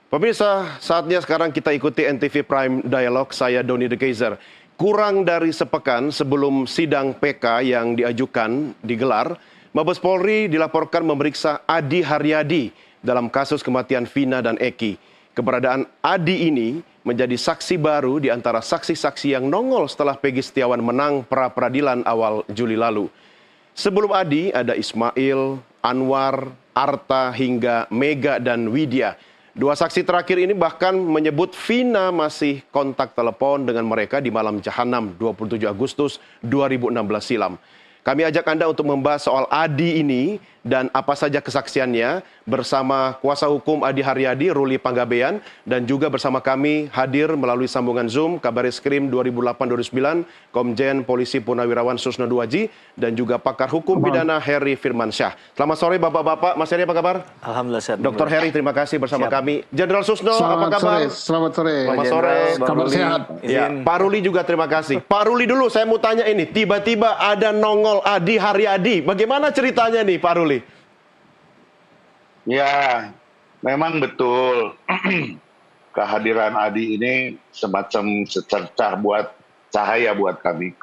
Pemirsa, saatnya sekarang kita ikuti NTV Prime Dialog. Saya Doni De Kaiser. Kurang dari sepekan sebelum sidang PK yang diajukan digelar, Mabes Polri dilaporkan memeriksa Adi Haryadi dalam kasus kematian Vina dan Eki. Keberadaan Adi ini menjadi saksi baru di antara saksi-saksi yang nongol setelah Peggy Setiawan menang pra-peradilan awal Juli lalu. Sebelum Adi ada Ismail, Anwar, Arta hingga Mega dan Widya. Dua saksi terakhir ini bahkan menyebut Vina masih kontak telepon dengan mereka di malam Jahanam 27 Agustus 2016 silam. Kami ajak Anda untuk membahas soal Adi ini dan apa saja kesaksiannya bersama kuasa hukum Adi Haryadi, Ruli Panggabean, dan juga bersama kami hadir melalui sambungan Zoom Kabareskrim 2008-2009, Komjen Polisi Purnawirawan Susno Duwaji, dan juga pakar hukum pidana Heri Firmansyah. Selamat sore Bapak-Bapak. Mas Heri apa kabar? Alhamdulillah sehat. Dr. Heri, terima kasih bersama kami. Jenderal Susno, apa kabar? Selamat sore. Selamat sore. Kabar sehat. Ya, Pak Ruli juga terima kasih. Pak Ruli dulu, saya mau tanya ini. Tiba-tiba ada nongol Adi Haryadi. Bagaimana ceritanya nih Pak Ruli? Ya, memang betul. Kehadiran Adi ini semacam secercah cahaya buat kami.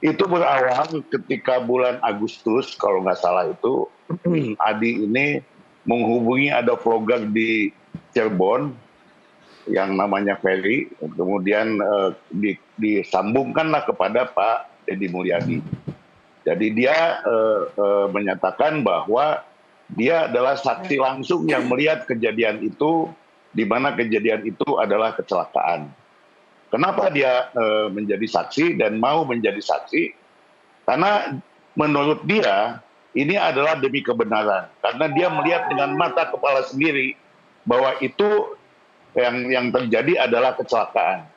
Itu berawal ketika bulan Agustus, kalau nggak salah itu, Adi ini menghubungi ada vlogger di Cirebon yang namanya Ferry, kemudian disambungkanlah kepada Pak Deddy Mulyadi. Jadi dia menyatakan bahwa dia adalah saksi langsung yang melihat kejadian itu, di mana kejadian itu adalah kecelakaan. Kenapa dia menjadi saksi dan mau menjadi saksi? Karena menurut dia ini adalah demi kebenaran. Karena dia melihat dengan mata kepala sendiri bahwa itu yang terjadi adalah kecelakaan.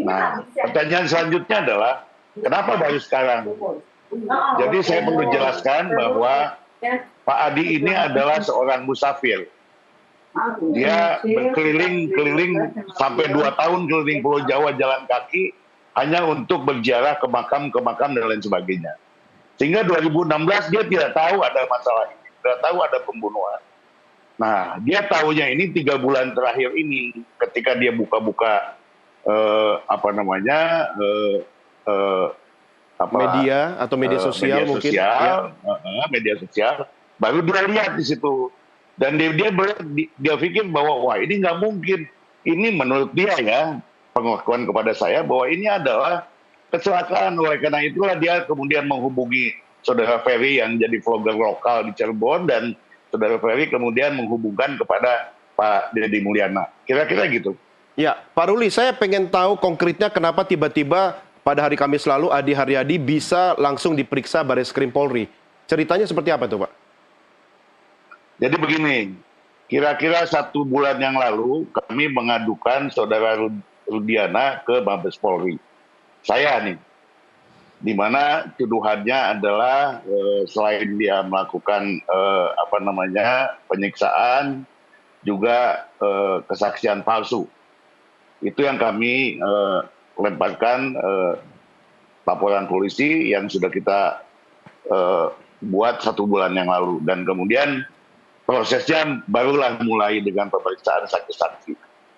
Nah, pertanyaan selanjutnya adalah kenapa baru sekarang? Jadi saya perlu jelaskan bahwa Pak Adi ini adalah seorang musafir. Dia berkeliling sampai 2 tahun keliling Pulau Jawa jalan kaki hanya untuk berziarah ke makam dan lain sebagainya. Sehingga 2016 dia tidak tahu ada masalah ini, tidak tahu ada pembunuhan. Nah, dia tahunya ini 3 bulan terakhir ini ketika dia buka-buka media atau media sosial mungkin. Media sosial. Baru dia lihat di situ. Dan dia pikir bahwa wah ini nggak mungkin. Ini menurut dia ya, pengakuan kepada saya bahwa ini adalah kecelakaan. Oleh karena itulah dia kemudian menghubungi saudara Ferry yang jadi vlogger lokal di Cirebon, dan saudara Ferry kemudian menghubungkan kepada Pak Deddy Mulyana. Kira-kira gitu. Ya, Pak Ruli, saya pengen tahu konkretnya kenapa tiba-tiba pada hari Kamis lalu Adi Haryadi bisa langsung diperiksa Bareskrim Polri. Ceritanya seperti apa tuh, Pak? Jadi begini, kira-kira 1 bulan yang lalu kami mengadukan saudara Rudiana ke Mabes Polri. Saya nih, di mana tuduhannya adalah selain dia melakukan penyiksaan, juga kesaksian palsu. Itu yang kami lemparkan laporan polisi yang sudah kita buat 1 bulan yang lalu, dan kemudian prosesnya barulah mulai dengan pemeriksaan saksi-saksi.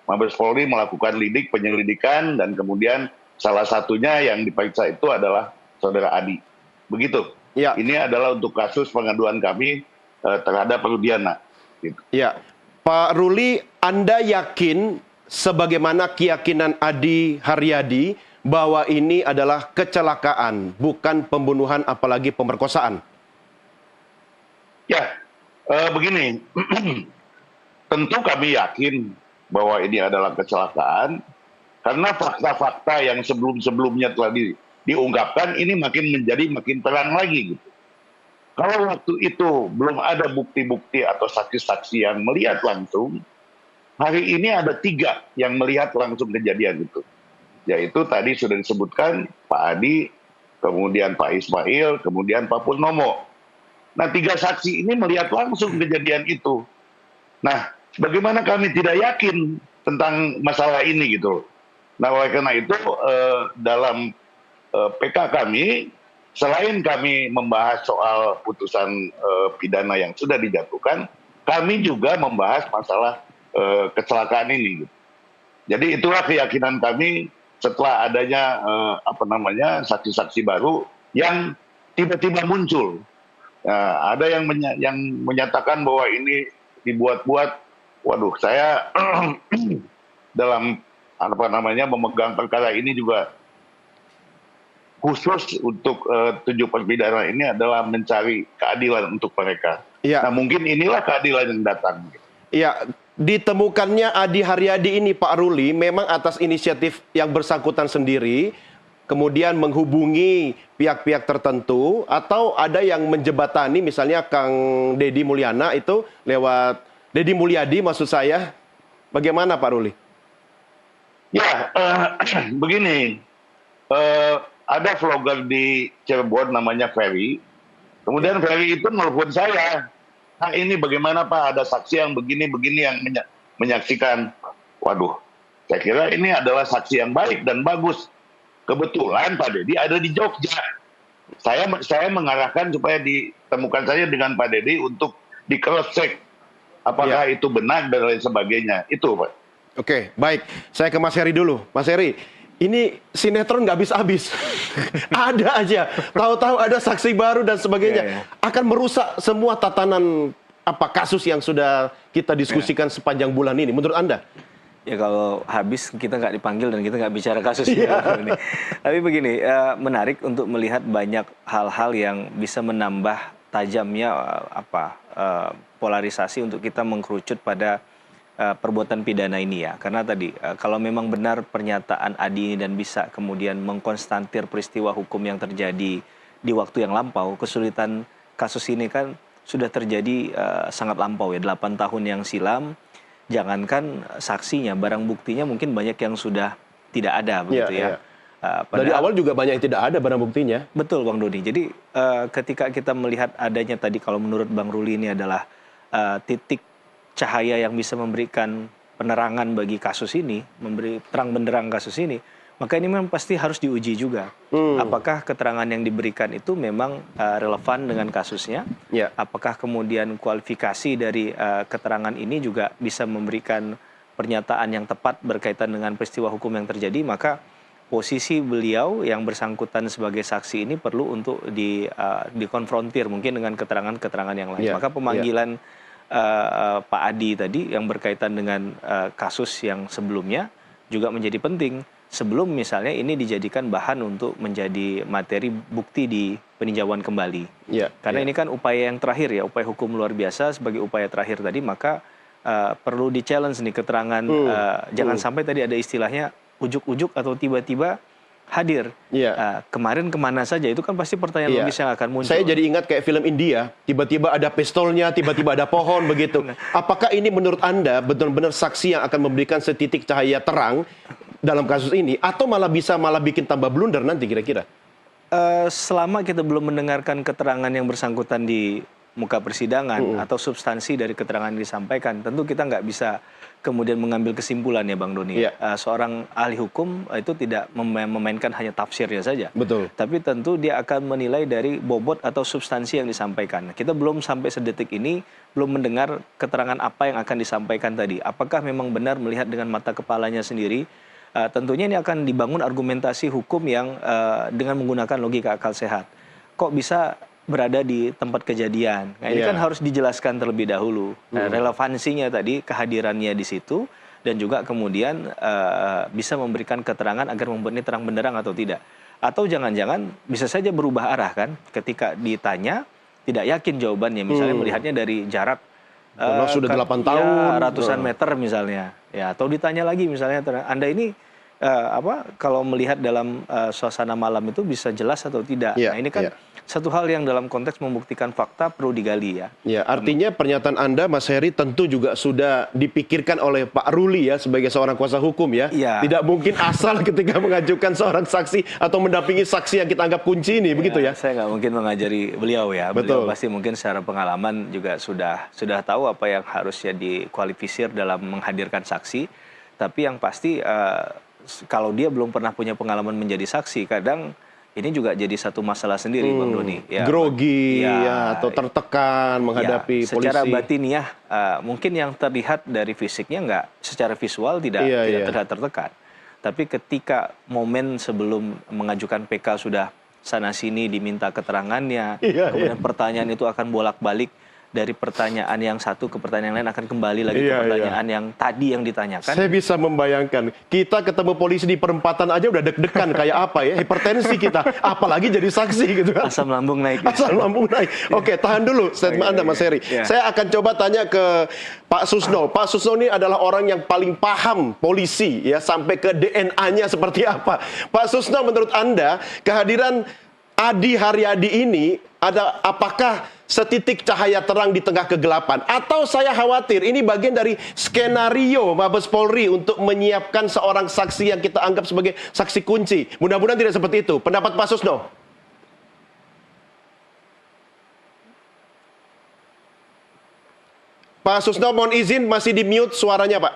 Mabes Polri melakukan penyelidikan, dan kemudian salah satunya yang diperiksa itu adalah saudara Adi. Begitu. Ya. Ini adalah untuk kasus pengaduan kami terhadap Rudiana. Gitu. Ya, Pak Ruli, Anda yakin sebagaimana keyakinan Adi Haryadi bahwa ini adalah kecelakaan, bukan pembunuhan apalagi pemerkosaan? Ya. Begini, tentu kami yakin bahwa ini adalah kecelakaan karena fakta-fakta yang sebelum-sebelumnya telah diungkapkan ini makin terang lagi gitu. Kalau waktu itu belum ada bukti-bukti atau saksi-saksi yang melihat langsung, hari ini ada 3 yang melihat langsung kejadian itu. Yaitu tadi sudah disebutkan Pak Adi, kemudian Pak Ismail, kemudian Pak Purnomo. Nah, 3 saksi ini melihat langsung kejadian itu. Nah, bagaimana kami tidak yakin tentang masalah ini gitu. Nah, oleh karena itu dalam PK kami, selain kami membahas soal putusan pidana yang sudah dijatuhkan, kami juga membahas masalah kecelakaan ini. Jadi itulah keyakinan kami setelah adanya saksi-saksi baru yang tiba-tiba muncul. Ada yang menyatakan bahwa ini dibuat-buat. Waduh, saya dalam memegang perkara ini juga khusus untuk tujuh terpidana ini adalah mencari keadilan untuk mereka. Iya. Nah, mungkin inilah keadilan yang datang. Iya, ditemukannya Adi Haryadi ini, Pak Ruli, memang atas inisiatif yang bersangkutan sendiri, kemudian menghubungi pihak-pihak tertentu, atau ada yang menjebatani, misalnya Kang Deddy Mulyana itu lewat Deddy Mulyadi maksud saya. Bagaimana Pak Ruli? Ya, begini, ada vlogger di Cirebon namanya Ferry. Kemudian Ferry itu nelfon saya. Nah, ini bagaimana Pak, ada saksi yang begini-begini yang menyaksikan. Waduh, saya kira ini adalah saksi yang baik dan bagus. Kebetulan Pak Deddy ada di Jogja. Saya mengarahkan supaya ditemukan saja dengan Pak Deddy untuk di cross check apakah itu benar dan lain sebagainya. Itu Pak. Oke, baik. Saya ke Mas Heri dulu. Mas Heri, ini sinetron nggak habis-habis. Ada aja. Tahu-tahu ada saksi baru dan sebagainya. Akan merusak semua tatanan kasus yang sudah kita diskusikan sepanjang bulan ini. Menurut Anda? Ya kalau habis kita nggak dipanggil dan kita nggak bicara kasus ini. Tapi begini, menarik untuk melihat banyak hal-hal yang bisa menambah tajamnya polarisasi untuk kita mengkerucut pada perbuatan pidana ini ya. Karena tadi kalau memang benar pernyataan Adi ini dan bisa kemudian mengkonstantir peristiwa hukum yang terjadi di waktu yang lampau, kesulitan kasus ini kan sudah terjadi sangat lampau ya, 8 tahun yang silam. Jangankan saksinya, barang buktinya mungkin banyak yang sudah tidak ada begitu ya. Dari awal juga banyak yang tidak ada barang buktinya. Betul Bang Doni. Jadi ketika kita melihat adanya tadi, kalau menurut Bang Ruli ini adalah titik cahaya yang bisa memberikan penerangan bagi kasus ini, memberi terang benderang kasus ini, maka ini memang pasti harus diuji juga. Apakah keterangan yang diberikan itu memang relevan dengan kasusnya? Apakah kemudian kualifikasi dari keterangan ini juga bisa memberikan pernyataan yang tepat berkaitan dengan peristiwa hukum yang terjadi? Maka posisi beliau yang bersangkutan sebagai saksi ini perlu untuk dikonfrontir mungkin dengan keterangan-keterangan yang lain. Maka pemanggilan Pak Adi tadi yang berkaitan dengan kasus yang sebelumnya juga menjadi penting sebelum misalnya ini dijadikan bahan untuk menjadi materi bukti di peninjauan kembali. Karena ini kan upaya yang terakhir ya, upaya hukum luar biasa sebagai upaya terakhir tadi, maka perlu di-challenge nih keterangan, jangan sampai tadi ada istilahnya ujuk-ujuk atau tiba-tiba hadir. Kemarin kemana saja, itu kan pasti pertanyaan logis yang akan muncul. Saya jadi ingat kayak film India, tiba-tiba ada pistolnya, tiba-tiba ada pohon begitu. Apakah ini menurut Anda benar-benar saksi yang akan memberikan setitik cahaya terang dalam kasus ini, atau malah bikin tambah blunder nanti kira-kira? Selama kita belum mendengarkan keterangan yang bersangkutan di muka persidangan atau substansi dari keterangan yang disampaikan, tentu kita nggak bisa kemudian mengambil kesimpulan ya Bang Doni. Seorang ahli hukum itu tidak memainkan hanya tafsirnya saja. Betul. Tapi tentu dia akan menilai dari bobot atau substansi yang disampaikan. Kita belum sampai sedetik ini belum mendengar keterangan apa yang akan disampaikan tadi. Apakah memang benar melihat dengan mata kepalanya sendiri? Tentunya ini akan dibangun argumentasi hukum yang dengan menggunakan logika akal sehat. Kok bisa berada di tempat kejadian? Nah, ini kan harus dijelaskan terlebih dahulu. Relevansinya tadi, kehadirannya di situ, dan juga kemudian bisa memberikan keterangan agar membuat ini terang benderang atau tidak. Atau jangan-jangan bisa saja berubah arah kan, ketika ditanya tidak yakin jawabannya, misalnya melihatnya dari jarak sudah 8 tahun, ratusan meter misalnya, ya, atau ditanya lagi misalnya, Anda ini kalau melihat dalam suasana malam itu bisa jelas atau tidak. Nah ini kan satu hal yang dalam konteks membuktikan fakta perlu digali ya. Artinya pernyataan Anda Mas Heri tentu juga sudah dipikirkan oleh Pak Ruli ya sebagai seorang kuasa hukum ya. Tidak mungkin asal ketika mengajukan seorang saksi atau mendampingi saksi yang kita anggap kunci ini, begitu ya? Saya nggak mungkin mengajari beliau ya. Beliau pasti mungkin secara pengalaman juga sudah tahu apa yang harusnya dikualifisir dalam menghadirkan saksi. Tapi yang pasti kalau dia belum pernah punya pengalaman menjadi saksi, kadang ini juga jadi satu masalah sendiri, Bang Doni. Ya, Grogi ya, atau tertekan menghadapi secara polisi. batiniah mungkin yang terlihat dari fisiknya nggak, secara visual tidak terlihat tertekan. Tapi ketika momen sebelum mengajukan PK sudah sana sini diminta keterangannya, kemudian pertanyaan itu akan bolak-balik dari pertanyaan yang satu ke pertanyaan yang lain, akan kembali lagi ke pertanyaan yang tadi yang ditanyakan. Saya bisa membayangkan, kita ketemu polisi di perempatan aja udah deg-degan kayak apa ya, hipertensi kita, apalagi jadi saksi gitu kan. Asam lambung naik. Asam lambung naik. Oke, tahan dulu statement Anda, Mas Heri. Saya akan coba tanya ke Pak Susno. Pak Susno ini adalah orang yang paling paham polisi ya, sampai ke DNA-nya seperti apa. Pak Susno, menurut Anda kehadiran Adi Haryadi ini apakah setitik cahaya terang di tengah kegelapan? Atau saya khawatir ini bagian dari skenario Mabes Polri untuk menyiapkan seorang saksi yang kita anggap sebagai saksi kunci? Mudah-mudahan tidak seperti itu. Pendapat Pak Susno? Pak Susno, mohon izin masih di mute suaranya, Pak.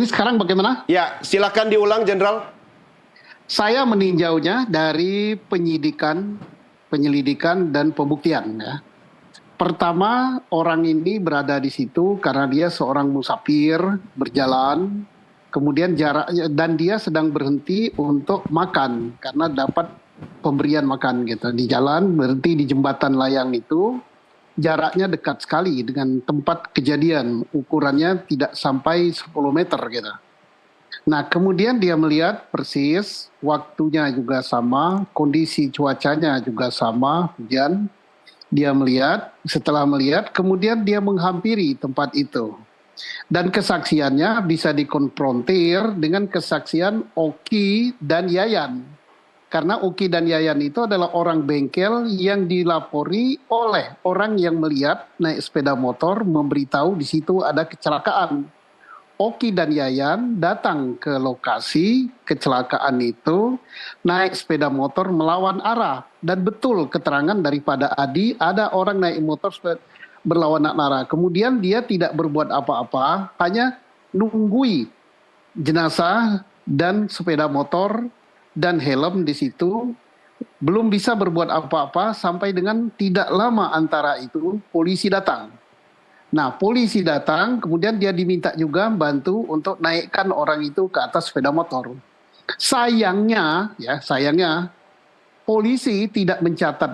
Sekarang bagaimana? Ya, silakan diulang, Jenderal. Saya meninjaunya dari penyelidikan dan pembuktian. Ya. Pertama, orang ini berada di situ karena dia seorang musafir berjalan, kemudian jaraknya dan dia sedang berhenti untuk makan karena dapat pemberian makan gitu di jalan, berhenti di jembatan layang itu. Jaraknya dekat sekali dengan tempat kejadian, ukurannya tidak sampai 10 meter gitu. Nah, kemudian dia melihat persis, waktunya juga sama, kondisi cuacanya juga sama, hujan. Dia melihat, setelah melihat, kemudian dia menghampiri tempat itu. Dan kesaksiannya bisa dikonfrontir dengan kesaksian Oki dan Yayan. Karena Uki dan Yayan itu adalah orang bengkel yang dilapori oleh orang yang melihat naik sepeda motor memberitahu di situ ada kecelakaan. Oki dan Yayan datang ke lokasi kecelakaan itu naik sepeda motor melawan arah. Dan betul keterangan daripada Adi, ada orang naik motor berlawanan arah. Kemudian dia tidak berbuat apa-apa, hanya nunggui jenazah dan sepeda motor dan helm di situ, belum bisa berbuat apa-apa sampai dengan tidak lama antara itu polisi datang. Nah, polisi datang, kemudian dia diminta juga bantu untuk naikkan orang itu ke atas sepeda motor. Sayangnya polisi tidak mencatat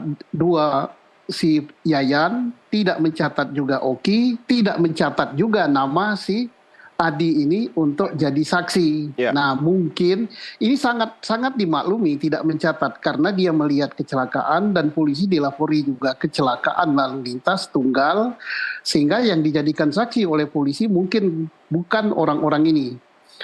si Yayan, tidak mencatat juga Oki, tidak mencatat juga nama si Adi ini untuk jadi saksi. Nah, mungkin ini sangat dimaklumi tidak mencatat karena dia melihat kecelakaan dan polisi dilapori juga kecelakaan lalu lintas tunggal, sehingga yang dijadikan saksi oleh polisi mungkin bukan orang-orang ini.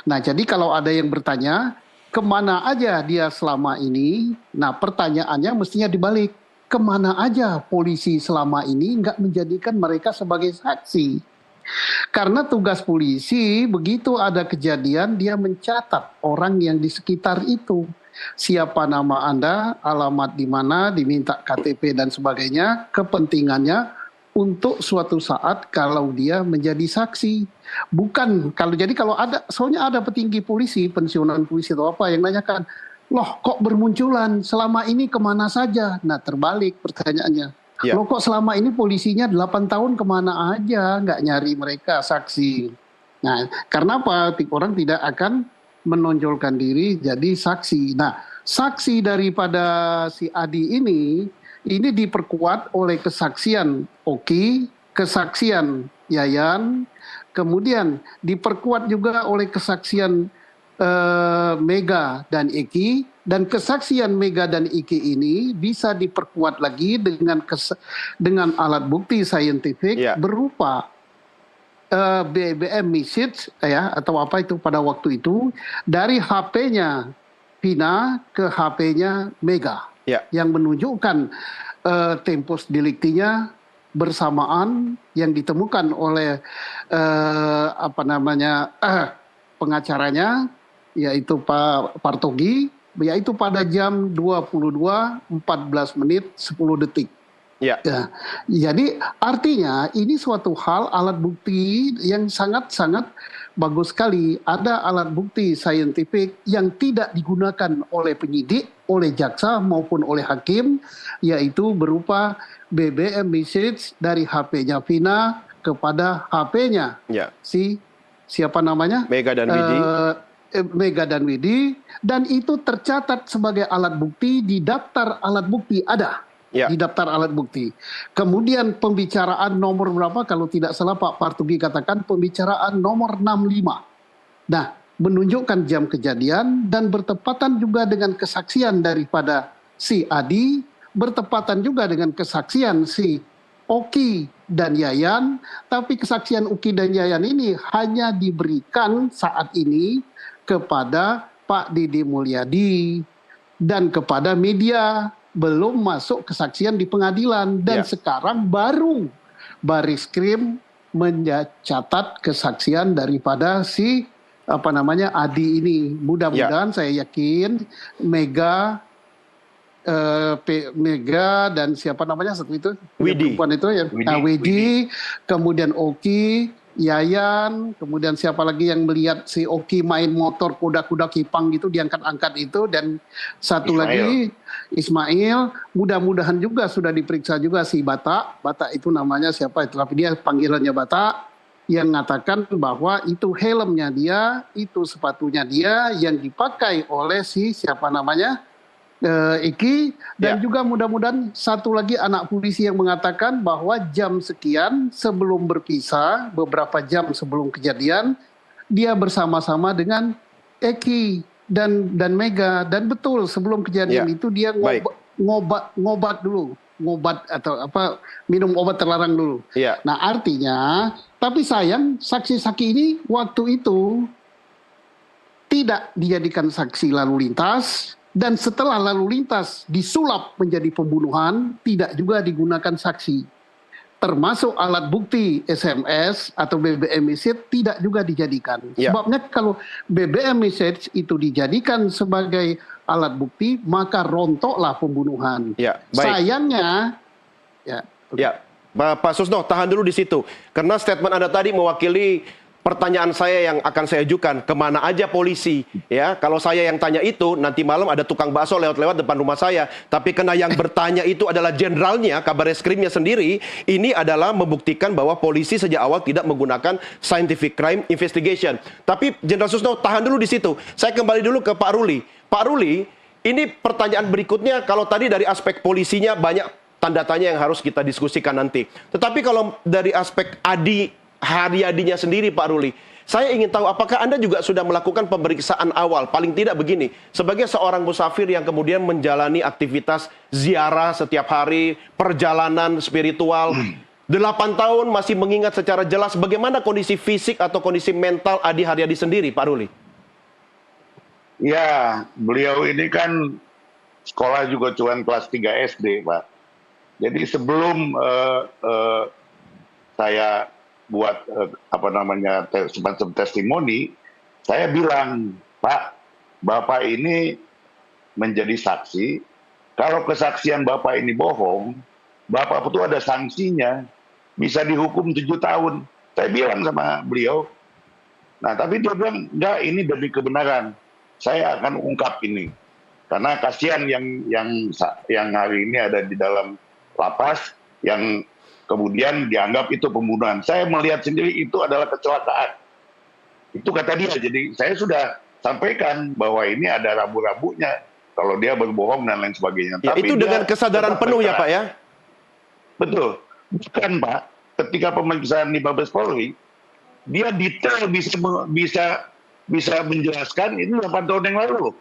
Nah, jadi kalau ada yang bertanya kemana aja dia selama ini, nah pertanyaannya mestinya dibalik, kemana aja polisi selama ini nggak menjadikan mereka sebagai saksi. Karena tugas polisi begitu ada kejadian dia mencatat orang yang di sekitar itu. Siapa nama Anda, alamat di mana, diminta KTP dan sebagainya, kepentingannya untuk suatu saat kalau dia menjadi saksi. Bukan kalau ada, soalnya ada petinggi polisi, pensiunan polisi atau apa yang nanyakan, loh kok bermunculan, selama ini kemana saja? Nah, terbalik pertanyaannya. Loh kok selama ini polisinya 8 tahun kemana aja, nggak nyari mereka saksi. Nah, karena apa? Orang tidak akan menonjolkan diri jadi saksi. Nah, saksi daripada si Adi ini diperkuat oleh kesaksian Oki, kesaksian Yayan, kemudian diperkuat juga oleh kesaksian Mega dan Eki, dan kesaksian Mega dan Eki ini bisa diperkuat lagi dengan alat bukti saintifik berupa BBM message ya atau apa itu pada waktu itu dari HP-nya Vina ke HP-nya Mega yang menunjukkan tempus deliktinya bersamaan yang ditemukan oleh pengacaranya yaitu Pak Partogi, yaitu pada jam 22:14:10. Ya. Jadi artinya ini suatu hal alat bukti yang sangat-sangat bagus sekali ada alat bukti saintifik yang tidak digunakan oleh penyidik, oleh jaksa maupun oleh hakim, yaitu berupa BBM message dari HP-nya Vina kepada HP-nya si siapa namanya? Mega dan Widi. Mega dan Widi, dan itu tercatat sebagai alat bukti di daftar alat bukti ada. Di daftar alat bukti. Kemudian pembicaraan nomor berapa kalau tidak salah Pak Partugi katakan pembicaraan nomor 65. Nah, menunjukkan jam kejadian dan bertepatan juga dengan kesaksian daripada si Adi, bertepatan juga dengan kesaksian si Oki dan Yayan, tapi kesaksian Oki dan Yayan ini hanya diberikan saat ini kepada Pak Didi Mulyadi dan kepada media, belum masuk kesaksian di pengadilan, dan sekarang baru Baris-Krim mencatat kesaksian daripada si Adi ini. Mudah-mudahan saya yakin Mega dan siapa namanya satu itu Widi. perempuan itu ya Widi, kemudian Oki, Yayan, kemudian siapa lagi yang melihat si Oki main motor kuda-kuda kipang gitu diangkat-angkat itu, dan satu lagi Ismail, mudah-mudahan juga sudah diperiksa juga si Batak itu namanya siapa itu, tapi dia panggilannya Batak, yang mengatakan bahwa itu helmnya dia, itu sepatunya dia yang dipakai oleh si siapa namanya Iki, dan juga mudah-mudahan satu lagi anak polisi yang mengatakan bahwa jam sekian sebelum berpisah, beberapa jam sebelum kejadian, dia bersama-sama dengan Eki dan Mega, dan betul sebelum kejadian itu dia ngobat dulu, minum obat terlarang dulu. Nah artinya, tapi sayang saksi-saksi ini waktu itu tidak dijadikan saksi lalu lintas. Dan setelah lalu lintas disulap menjadi pembunuhan, tidak juga digunakan saksi. Termasuk alat bukti SMS atau BBM message tidak juga dijadikan. Sebabnya kalau BBM message itu dijadikan sebagai alat bukti, maka rontoklah pembunuhan. Sayangnya, Pak Susno, tahan dulu di situ. Karena statement Anda tadi mewakili pertanyaan saya yang akan saya ajukan, kemana aja polisi? Ya, kalau saya yang tanya itu, nanti malam ada tukang bakso lewat-lewat depan rumah saya. Tapi karena yang bertanya itu adalah jenderalnya, kabar reskrimnya sendiri, ini adalah membuktikan bahwa polisi sejak awal tidak menggunakan scientific crime investigation. Tapi Jenderal Susno, tahan dulu di situ. Saya kembali dulu ke Pak Ruli. Pak Ruli, ini pertanyaan berikutnya, kalau tadi dari aspek polisinya banyak tanda tanya yang harus kita diskusikan nanti. Tetapi kalau dari aspek Haryadinya sendiri, Pak Ruli, saya ingin tahu apakah Anda juga sudah melakukan pemeriksaan awal, paling tidak begini, sebagai seorang musafir yang kemudian menjalani aktivitas ziarah setiap hari, perjalanan spiritual, 8 tahun masih mengingat secara jelas bagaimana kondisi fisik atau kondisi mental Adi Haryadi sendiri, Pak Ruli? Ya, beliau ini kan sekolah juga cuma kelas 3 SD, Pak. Jadi sebelum saya buat semacam testimoni, saya bilang, Pak, Bapak ini menjadi saksi, kalau kesaksian Bapak ini bohong, Bapak itu ada sanksinya, bisa dihukum 7 tahun. Saya bilang sama beliau, nah tapi dia bilang, enggak, ini demi kebenaran, saya akan ungkap ini. Karena kasihan yang hari ini ada di dalam lapas, yang kemudian dianggap itu pembunuhan. Saya melihat sendiri itu adalah kecelakaan. Itu kata dia. Jadi saya sudah sampaikan bahwa ini ada rambu-rambunya. Kalau dia berbohong dan lain sebagainya. Ya, tapi itu dengan kesadaran penuh ya Pak ya? Betul. Bukan Pak. Ketika pemeriksaan di Mabes Polri, dia detail bisa menjelaskan ini 8 tahun yang lalu.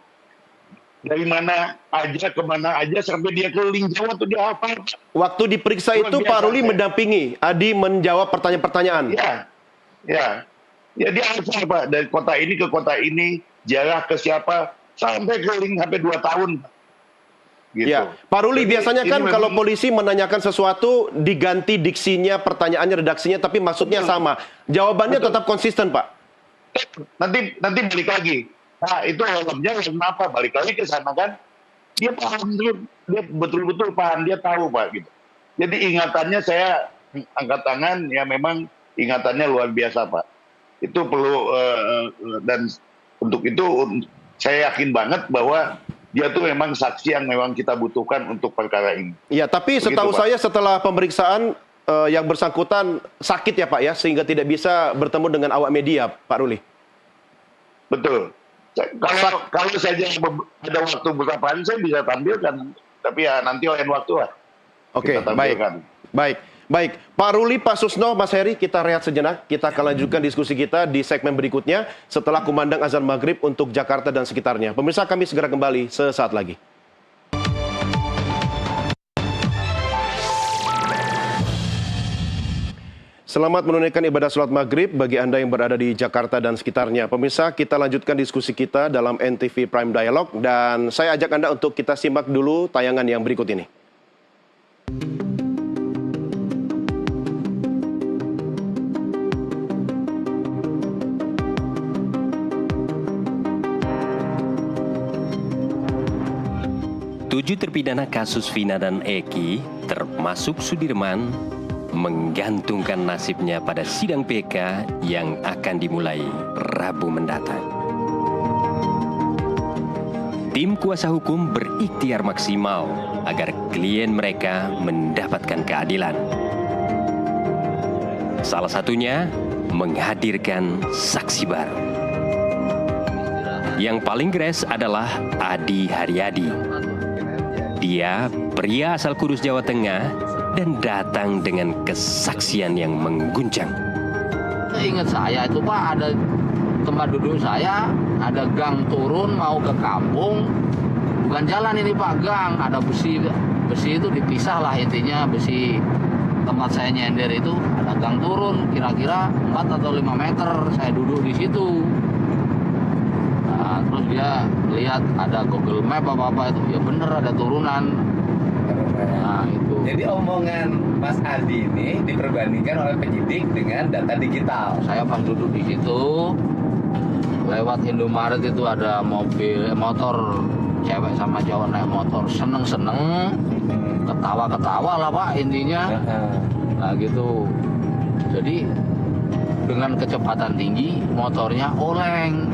Dari mana aja, kemana aja, sampai dia keliling Jawa tuh dia hafal. Waktu diperiksa itu Pak Ruli mendampingi Adi menjawab pertanyaan-pertanyaan. Ya, dia hafal Pak, dari kota ini ke kota ini, jarak ke siapa, sampai keliling sampai 2 tahun. Gitu. Ya, Pak Ruli, biasanya kan kalau polisi menanyakan sesuatu diganti diksinya, pertanyaannya, redaksinya, tapi maksudnya sama. Jawabannya tetap konsisten Pak. Nanti balik lagi. Nah itu helmnya kenapa balik lagi ke sana kan? Dia paham dulu, dia betul-betul paham, dia tahu Pak gitu. Jadi ingatannya saya angkat tangan, ya memang ingatannya luar biasa Pak. Itu perlu dan untuk itu saya yakin banget bahwa dia tuh memang saksi yang memang kita butuhkan untuk perkara ini. Iya, tapi Begitu, setahu Pak. saya setelah pemeriksaan yang bersangkutan sakit ya Pak ya, sehingga tidak bisa bertemu dengan awak media, Pak Ruli. Betul. Kalau saja ada waktu beberapa hari saya bisa tampilkan, tapi ya nanti lain waktu lah. Oke, kita baik. tampilkan. Baik. Pak Ruli, Pak Susno, Mas Heri, kita rehat sejenak. Kita akan lanjutkan diskusi kita di segmen berikutnya setelah kumandang azan maghrib untuk Jakarta dan sekitarnya. Pemirsa, kami segera kembali sesaat lagi. Selamat menunaikan ibadah sholat maghrib bagi Anda yang berada di Jakarta dan sekitarnya. Pemirsa, kita lanjutkan diskusi kita dalam NTV Prime Dialog dan saya ajak Anda untuk kita simak dulu tayangan yang berikut ini. Tujuh terpidana kasus Vina dan Eki, termasuk Sudirman, menggantungkan nasibnya pada sidang PK yang akan dimulai Rabu mendatang. Tim kuasa hukum berikhtiar maksimal agar klien mereka mendapatkan keadilan. Salah satunya menghadirkan saksi baru. Yang paling gres adalah Adi Haryadi. Dia pria asal Kudus, Jawa Tengah, dan datang dengan kesaksian yang mengguncang. Ingat saya itu Pak, ada tempat duduk saya, ada gang turun mau ke kampung, bukan jalan ini Pak, gang, ada besi itu dipisah lah intinya, besi tempat saya nyender itu ada gang turun, kira-kira 4 atau 5 meter saya duduk di situ. Nah, terus dia lihat ada Google Map apa-apa itu, ya bener ada turunan. Nah itu. Jadi omongan Mas Adi ini diperbandingkan oleh penyidik dengan data digital. Saya pas duduk di situ, lewat Indomaret itu ada motor cewek sama cowok naik motor, seneng-seneng, ketawa-ketawa lah Pak intinya. Nah gitu. Jadi dengan kecepatan tinggi motornya oleng.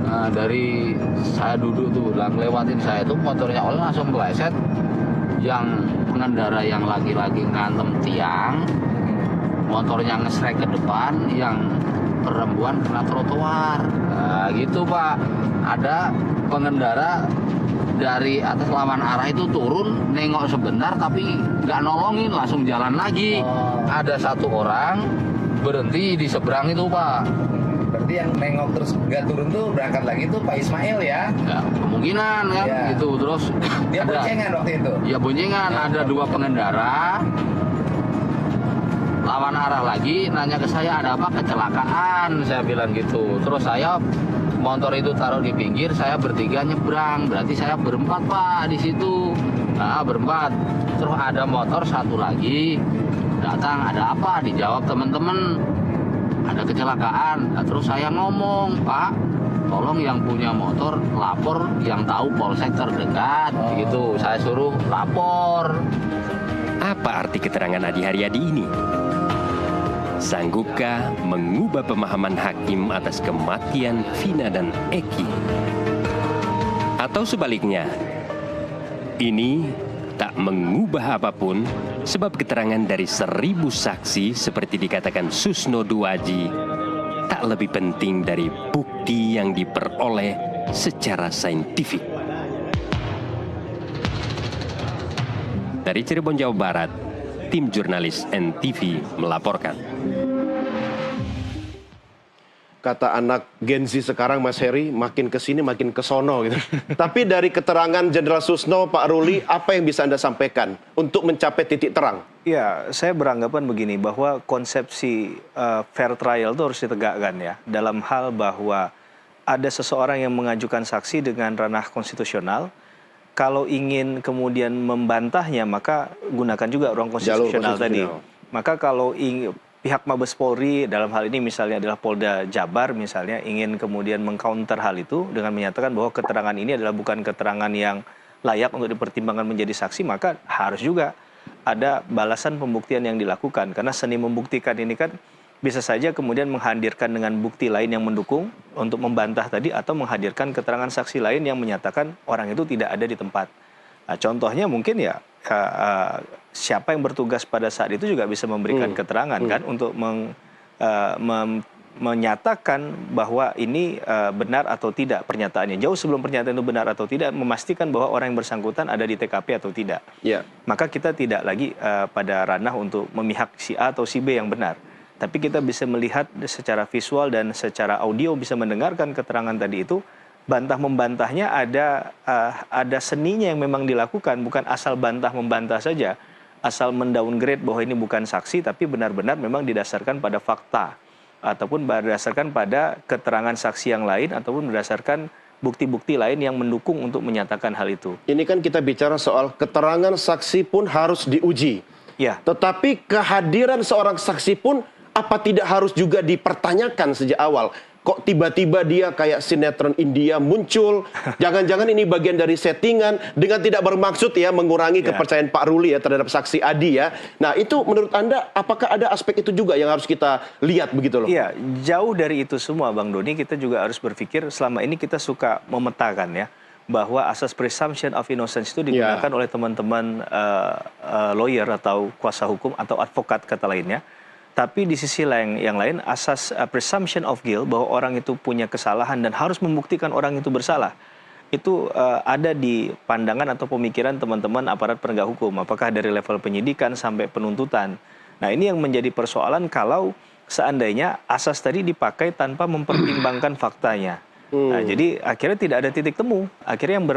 Nah dari saya duduk tuh, lewatin saya tuh motornya oleng langsung meleset. Yang pengendara yang laki-laki ngantem tiang, motornya ngesrek ke depan, yang perempuan kena trotoar. Nah gitu Pak, ada pengendara dari atas lawan arah itu turun, nengok sebentar tapi nggak nolongin, langsung jalan lagi. Ada satu orang berhenti di seberang itu Pak. Berarti yang nengok terus nggak turun tuh berangkat lagi tuh Pak Ismail ya? Ya, kemungkinan kan Ya. gitu. Terus Dia ada, boncengan waktu itu? ya boncengan, ada 2 pengendara. Lawan arah lagi, nanya ke saya ada apa, kecelakaan, saya bilang gitu. Terus saya motor itu taruh di pinggir, saya bertiga nyebrang, berarti saya berempat Pak di situ. Nah berempat. Terus ada motor satu lagi datang, ada apa? Dijawab teman-teman, ada kecelakaan. Nah, terus saya ngomong, Pak, tolong yang punya motor lapor, yang tahu polsek terdekat, gitu. Saya suruh lapor. Apa arti keterangan Adi Haryadi ini? Sanggupkah mengubah pemahaman hakim atas kematian Vina dan Eki? Atau sebaliknya, ini tak mengubah apapun sebab keterangan dari 1000 saksi seperti dikatakan Susno Duaji tak lebih penting dari bukti yang diperoleh secara saintifik. Dari Cirebon, Jawa Barat, tim jurnalis NTV melaporkan. Kata anak Gen Z sekarang, Mas Heri, makin kesini makin kesono gitu. Tapi dari keterangan Jenderal Susno, Pak Ruli, apa yang bisa Anda sampaikan untuk mencapai titik terang? Ya, saya beranggapan begini, bahwa konsepsi fair trial itu harus ditegakkan ya. Dalam hal bahwa ada seseorang yang mengajukan saksi dengan ranah konstitusional, kalau ingin kemudian membantahnya, maka gunakan juga ruang konstitusional tadi. Maka kalau pihak Mabes Polri dalam hal ini misalnya adalah Polda Jabar misalnya ingin kemudian mengcounter hal itu dengan menyatakan bahwa keterangan ini adalah bukan keterangan yang layak untuk dipertimbangkan menjadi saksi, maka harus juga ada balasan pembuktian yang dilakukan. Karena seni membuktikan ini kan bisa saja kemudian menghadirkan dengan bukti lain yang mendukung untuk membantah tadi, atau menghadirkan keterangan saksi lain yang menyatakan orang itu tidak ada di tempat. Nah, contohnya mungkin ya siapa yang bertugas pada saat itu juga bisa memberikan keterangan kan untuk menyatakan bahwa ini benar atau tidak pernyataannya. Jauh sebelum pernyataan itu benar atau tidak, memastikan bahwa orang yang bersangkutan ada di TKP atau tidak. Maka kita tidak lagi pada ranah untuk memihak si A atau si B yang benar. Tapi kita bisa melihat secara visual dan secara audio bisa mendengarkan keterangan tadi itu. Bantah-membantahnya ada seninya yang memang dilakukan, bukan asal bantah-membantah saja, asal mendowngrade bahwa ini bukan saksi, tapi benar-benar memang didasarkan pada fakta, ataupun berdasarkan pada keterangan saksi yang lain, ataupun berdasarkan bukti-bukti lain yang mendukung untuk menyatakan hal itu. Ini kan kita bicara soal keterangan saksi pun harus diuji. Ya. Tetapi kehadiran seorang saksi pun apa tidak harus juga dipertanyakan sejak awal? Kok tiba-tiba dia kayak sinetron India muncul? Jangan-jangan ini bagian dari settingan dengan tidak bermaksud ya mengurangi kepercayaan Pak Ruli ya terhadap saksi Adi ya. Nah itu menurut Anda apakah ada aspek itu juga yang harus kita lihat begitu loh? Iya, jauh dari itu semua Bang Doni, kita juga harus berpikir selama ini kita suka memetakan ya bahwa asas presumption of innocence itu digunakan oleh teman-teman lawyer atau kuasa hukum atau advokat kata lainnya. Tapi di sisi yang lain, asas presumption of guilt, bahwa orang itu punya kesalahan dan harus membuktikan orang itu bersalah, itu ada di pandangan atau pemikiran teman-teman aparat penegak hukum, apakah dari level penyidikan sampai penuntutan. Nah ini yang menjadi persoalan kalau seandainya asas tadi dipakai tanpa mempertimbangkan faktanya. Nah, jadi akhirnya tidak ada titik temu. Akhirnya yang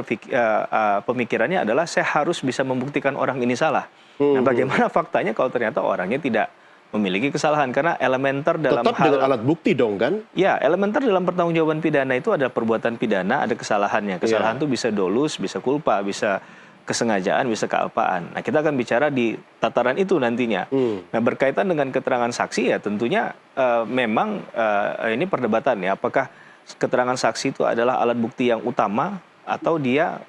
pemikirannya adalah saya harus bisa membuktikan orang ini salah. Nah bagaimana faktanya kalau ternyata orangnya tidak memiliki kesalahan, karena elementer dalam tetap dengan alat bukti dong kan? Ya, elementer dalam pertanggungjawaban pidana itu ada perbuatan pidana, ada kesalahannya. Kesalahan itu bisa dolus, bisa culpa, bisa kesengajaan, bisa kealpaan. Nah, kita akan bicara di tataran itu nantinya. Nah, berkaitan dengan keterangan saksi ya tentunya memang ini perdebatan ya, apakah keterangan saksi itu adalah alat bukti yang utama atau dia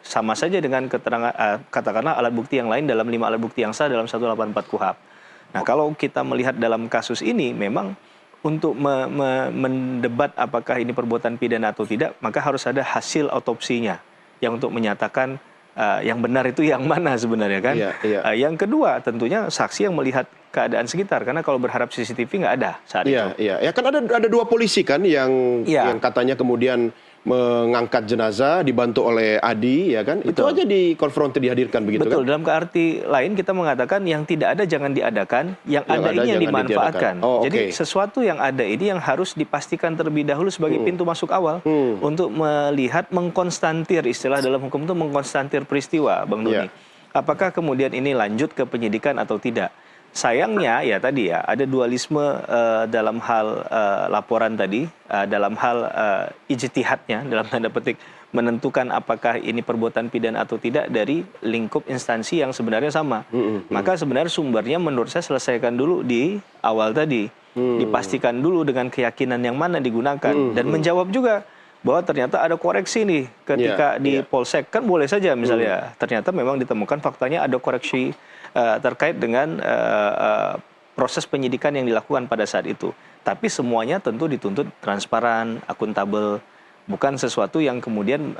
sama saja dengan keterangan katakanlah alat bukti yang lain dalam 5 alat bukti yang sah dalam 184 KUHP. Nah, kalau kita melihat dalam kasus ini, memang untuk mendebat apakah ini perbuatan pidana atau tidak, maka harus ada hasil otopsinya yang untuk menyatakan yang benar itu yang mana sebenarnya kan. Yang kedua, tentunya saksi yang melihat keadaan sekitar, karena kalau berharap CCTV nggak ada saat itu. Ya kan ada 2 polisi kan yang katanya kemudian mengangkat jenazah dibantu oleh Adi ya kan. Betul. Itu aja dikonfrontir dihadirkan begitu. Betul, kan. dalam arti lain kita mengatakan yang tidak ada jangan diadakan, yang ada ini yang dimanfaatkan. Jadi sesuatu yang ada ini yang harus dipastikan terlebih dahulu sebagai pintu masuk awal untuk melihat, mengkonstantir, istilah dalam hukum itu mengkonstantir peristiwa, Bang Doni. Apakah kemudian ini lanjut ke penyidikan atau tidak? Sayangnya ya tadi ya ada dualisme dalam hal laporan tadi, dalam hal ijtihadnya dalam tanda petik menentukan apakah ini perbuatan pidana atau tidak dari lingkup instansi yang sebenarnya sama. Maka sebenarnya sumbernya menurut saya selesaikan dulu di awal tadi, dipastikan dulu dengan keyakinan yang mana digunakan dan menjawab juga bahwa ternyata ada koreksi nih ketika di Polsek, kan boleh saja misalnya ternyata memang ditemukan faktanya ada koreksi terkait dengan proses penyidikan yang dilakukan pada saat itu. Tapi semuanya tentu dituntut transparan, akuntabel, bukan sesuatu yang kemudian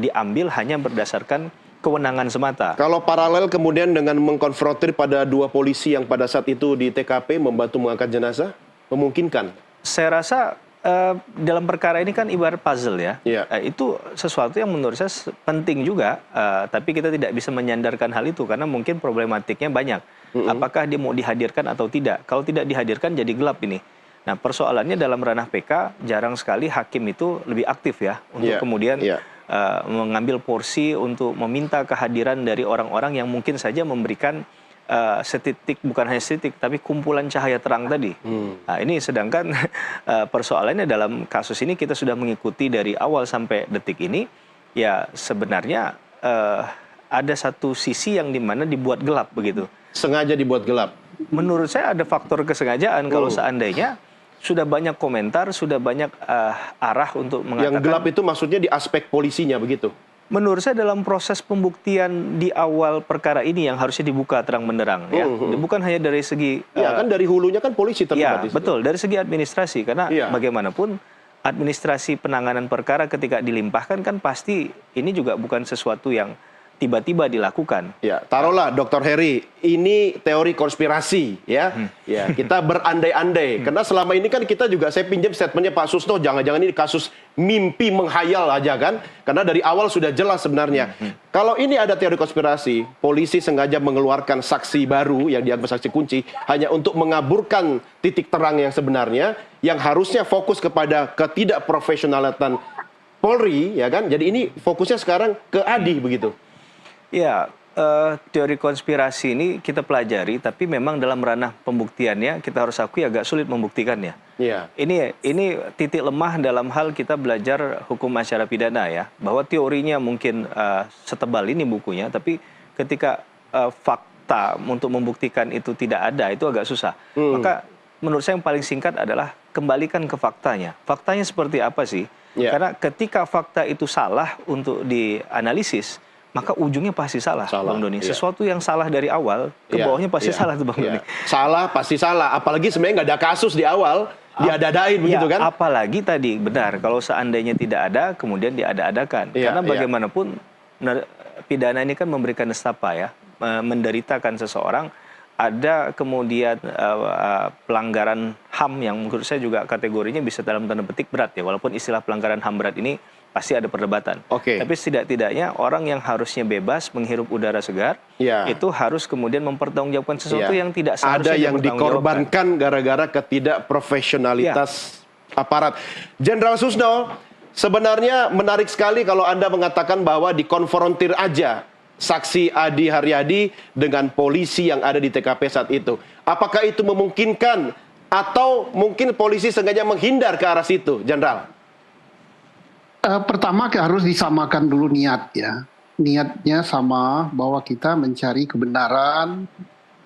diambil hanya berdasarkan kewenangan semata. Kalau paralel kemudian dengan mengkonfrontir pada 2 polisi yang pada saat itu di TKP membantu mengangkat jenazah, memungkinkan? Saya rasa dalam perkara ini kan ibarat puzzle ya. Itu sesuatu yang menurut saya penting juga, tapi kita tidak bisa menyandarkan hal itu karena mungkin problematiknya banyak. Apakah dia mau dihadirkan atau tidak? Kalau tidak dihadirkan jadi gelap ini. Nah, persoalannya dalam ranah PK jarang sekali hakim itu lebih aktif ya untuk kemudian mengambil porsi untuk meminta kehadiran dari orang-orang yang mungkin saja memberikan setitik, bukan hanya setitik, tapi kumpulan cahaya terang tadi. Nah, ini sedangkan persoalannya dalam kasus ini kita sudah mengikuti dari awal sampai detik ini, ya sebenarnya ada satu sisi yang dimana dibuat gelap begitu. Sengaja dibuat gelap? Menurut saya ada faktor kesengajaan kalau seandainya sudah banyak komentar, sudah banyak arah untuk mengatakan... Yang gelap itu maksudnya di aspek polisinya begitu? Menurut saya dalam proses pembuktian di awal perkara ini yang harusnya dibuka terang benderang ya. Bukan hanya dari segi Ya kan dari hulunya kan polisi terlibat ya, di situ. betul, dari segi administrasi karena Iya. bagaimanapun administrasi penanganan perkara ketika dilimpahkan kan pasti ini juga bukan sesuatu yang tiba-tiba dilakukan. Ya, taruhlah Dr. Heri, ini teori konspirasi ya. Ya, kita berandai-andai. Karena selama ini kan kita juga, saya pinjam statementnya Pak Susno, jangan-jangan ini kasus mimpi menghayal aja kan. Karena dari awal sudah jelas sebenarnya. Kalau ini ada teori konspirasi, polisi sengaja mengeluarkan saksi baru yang dianggap saksi kunci hanya untuk mengaburkan titik terang yang sebenarnya, yang harusnya fokus kepada ketidakprofesionalan Polri, ya kan. Jadi ini fokusnya sekarang ke Adi begitu. Ya, teori konspirasi ini kita pelajari, tapi memang dalam ranah pembuktiannya kita harus akui agak sulit membuktikannya. Iya. Ini titik lemah dalam hal kita belajar hukum acara pidana ya, bahwa teorinya mungkin setebal ini bukunya, tapi ketika fakta untuk membuktikan itu tidak ada, itu agak susah. Maka menurut saya yang paling singkat adalah kembalikan ke faktanya. Faktanya seperti apa sih? Ya. Karena ketika fakta itu salah untuk dianalisis, maka ujungnya pasti salah, Bang Doni. Iya. Sesuatu yang salah dari awal, ke Iya, bawahnya pasti iya, salah tuh Bang iya. Doni. Salah, pasti salah. Apalagi sebenarnya nggak ada kasus di awal, diada-adain begitu kan? Apalagi tadi, benar, kalau seandainya tidak ada, kemudian diada-adakan. Iya, Karena iya. bagaimanapun, pidana ini kan memberikan nestapa ya, menderitakan seseorang, ada kemudian pelanggaran HAM yang menurut saya juga kategorinya bisa dalam tanda petik berat ya, walaupun istilah pelanggaran HAM berat ini pasti ada perdebatan. Oke. Tapi setidak-tidaknya orang yang harusnya bebas menghirup udara segar, Ya. itu harus kemudian mempertanggungjawabkan sesuatu Ya. yang tidak Ada seharusnya yang dipertanggungjawabkan. dikorbankan gara-gara ketidakprofesionalitas aparat. Jenderal Susno, sebenarnya menarik sekali kalau Anda mengatakan bahwa dikonfrontir aja saksi Adi Haryadi dengan polisi yang ada di TKP saat itu. Apakah itu memungkinkan atau mungkin polisi sengaja menghindar ke arah situ, Jenderal? Pertama harus disamakan dulu niat ya. Niatnya sama, bahwa kita mencari kebenaran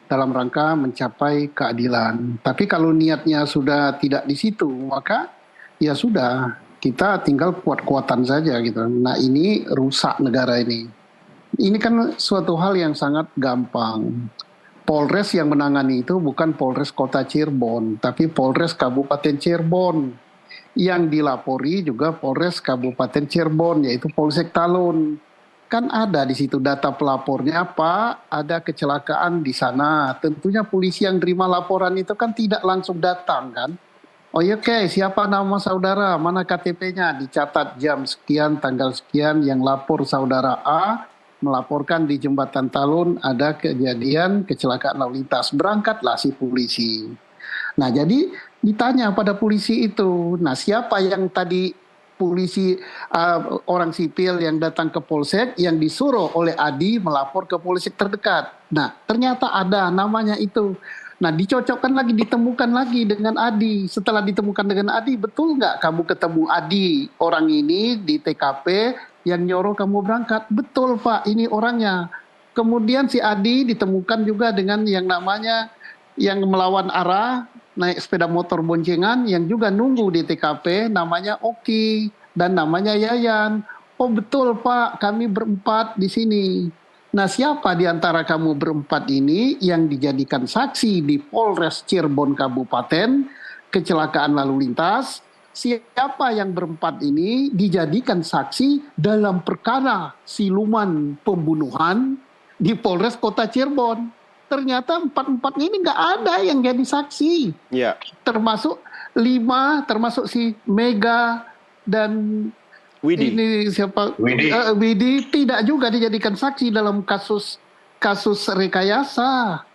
dalam rangka mencapai keadilan. Tapi kalau niatnya sudah tidak di situ, maka ya sudah, kita tinggal kuat-kuatan saja gitu. Nah, ini rusak negara ini. Ini kan suatu hal yang sangat gampang. Polres yang menangani itu bukan Polres Kota Cirebon, tapi Polres Kabupaten Cirebon. Yang dilapori juga Polres Kabupaten Cirebon, yaitu Polsek Talun. Kan ada di situ data pelapornya apa, ada kecelakaan di sana. Tentunya polisi yang terima laporan itu kan tidak langsung datang kan. Oh ya, oke, siapa nama saudara, mana KTP-nya, dicatat jam sekian, tanggal sekian, yang lapor saudara A, melaporkan di Jembatan Talun ada kejadian kecelakaan lalu lintas. Berangkatlah si polisi. Nah, jadi ditanya pada polisi itu, nah siapa yang tadi polisi orang sipil yang datang ke polsek yang disuruh oleh Adi melapor ke polsek terdekat. Nah, ternyata ada namanya itu. Nah, dicocokkan lagi, ditemukan lagi dengan Adi. Setelah ditemukan dengan Adi, betul nggak kamu ketemu Adi, orang ini di TKP yang nyuruh kamu berangkat? Betul Pak, ini orangnya. Kemudian si Adi ditemukan juga dengan yang namanya yang melawan arah, naik sepeda motor boncengan yang juga nunggu di TKP, namanya Oki dan namanya Yayan. Oh betul Pak, kami berempat di sini. Nah, siapa di antara kamu berempat ini yang dijadikan saksi di Polres Cirebon Kabupaten kecelakaan lalu lintas? Siapa yang berempat ini dijadikan saksi dalam perkara siluman pembunuhan di Polres Kota Cirebon? Ternyata empat-empat ini nggak ada yang jadi saksi. Ya. Termasuk 5, termasuk si Mega dan Widi. ini siapa? Widi. Widi tidak juga dijadikan saksi dalam kasus rekayasa.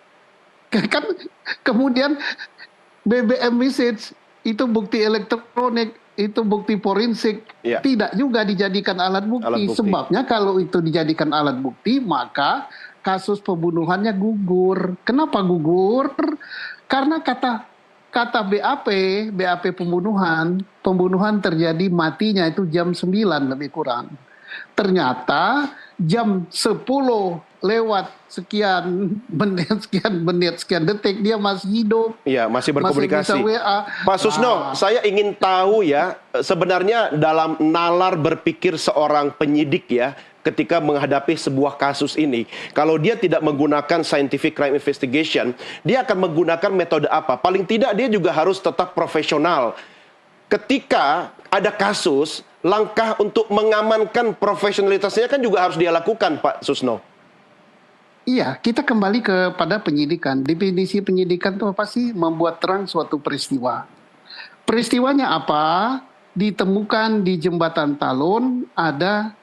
Kan kemudian BBM message itu bukti elektronik, itu bukti forensik, Ya. tidak juga dijadikan alat bukti. Alat bukti. Sebabnya kalau itu dijadikan alat bukti, maka kasus pembunuhannya gugur. Kenapa gugur? Karena kata BAP pembunuhan terjadi matinya itu jam 9 lebih kurang. Ternyata jam 10 lewat sekian menit, sekian detik dia masih hidup. Iya, masih berkomunikasi. Masih bisa WA. Pak Susno, saya ingin tahu ya, sebenarnya dalam nalar berpikir seorang penyidik ya, ketika menghadapi sebuah kasus ini. Kalau dia tidak menggunakan scientific crime investigation, dia akan menggunakan metode apa? Paling tidak dia juga harus tetap profesional. Ketika ada kasus, langkah untuk mengamankan profesionalitasnya kan juga harus dia lakukan, Pak Susno. Iya, kita kembali kepada penyidikan. Definisi penyidikan itu apa sih? Membuat terang suatu peristiwa. Peristiwanya apa? Ditemukan di jembatan Talun ada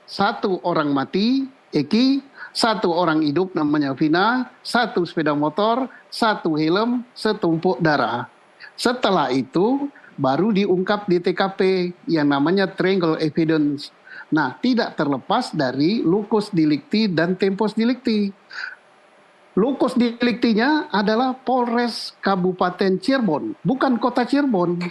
1 orang mati, Eki, 1 orang hidup namanya Vina, 1 sepeda motor, 1 helm, setumpuk darah. Setelah itu baru diungkap di TKP yang namanya triangle evidence. Nah, tidak terlepas dari locus delicti dan tempus delicti. Locus delictinya adalah Polres Kabupaten Cirebon, bukan Kota Cirebon.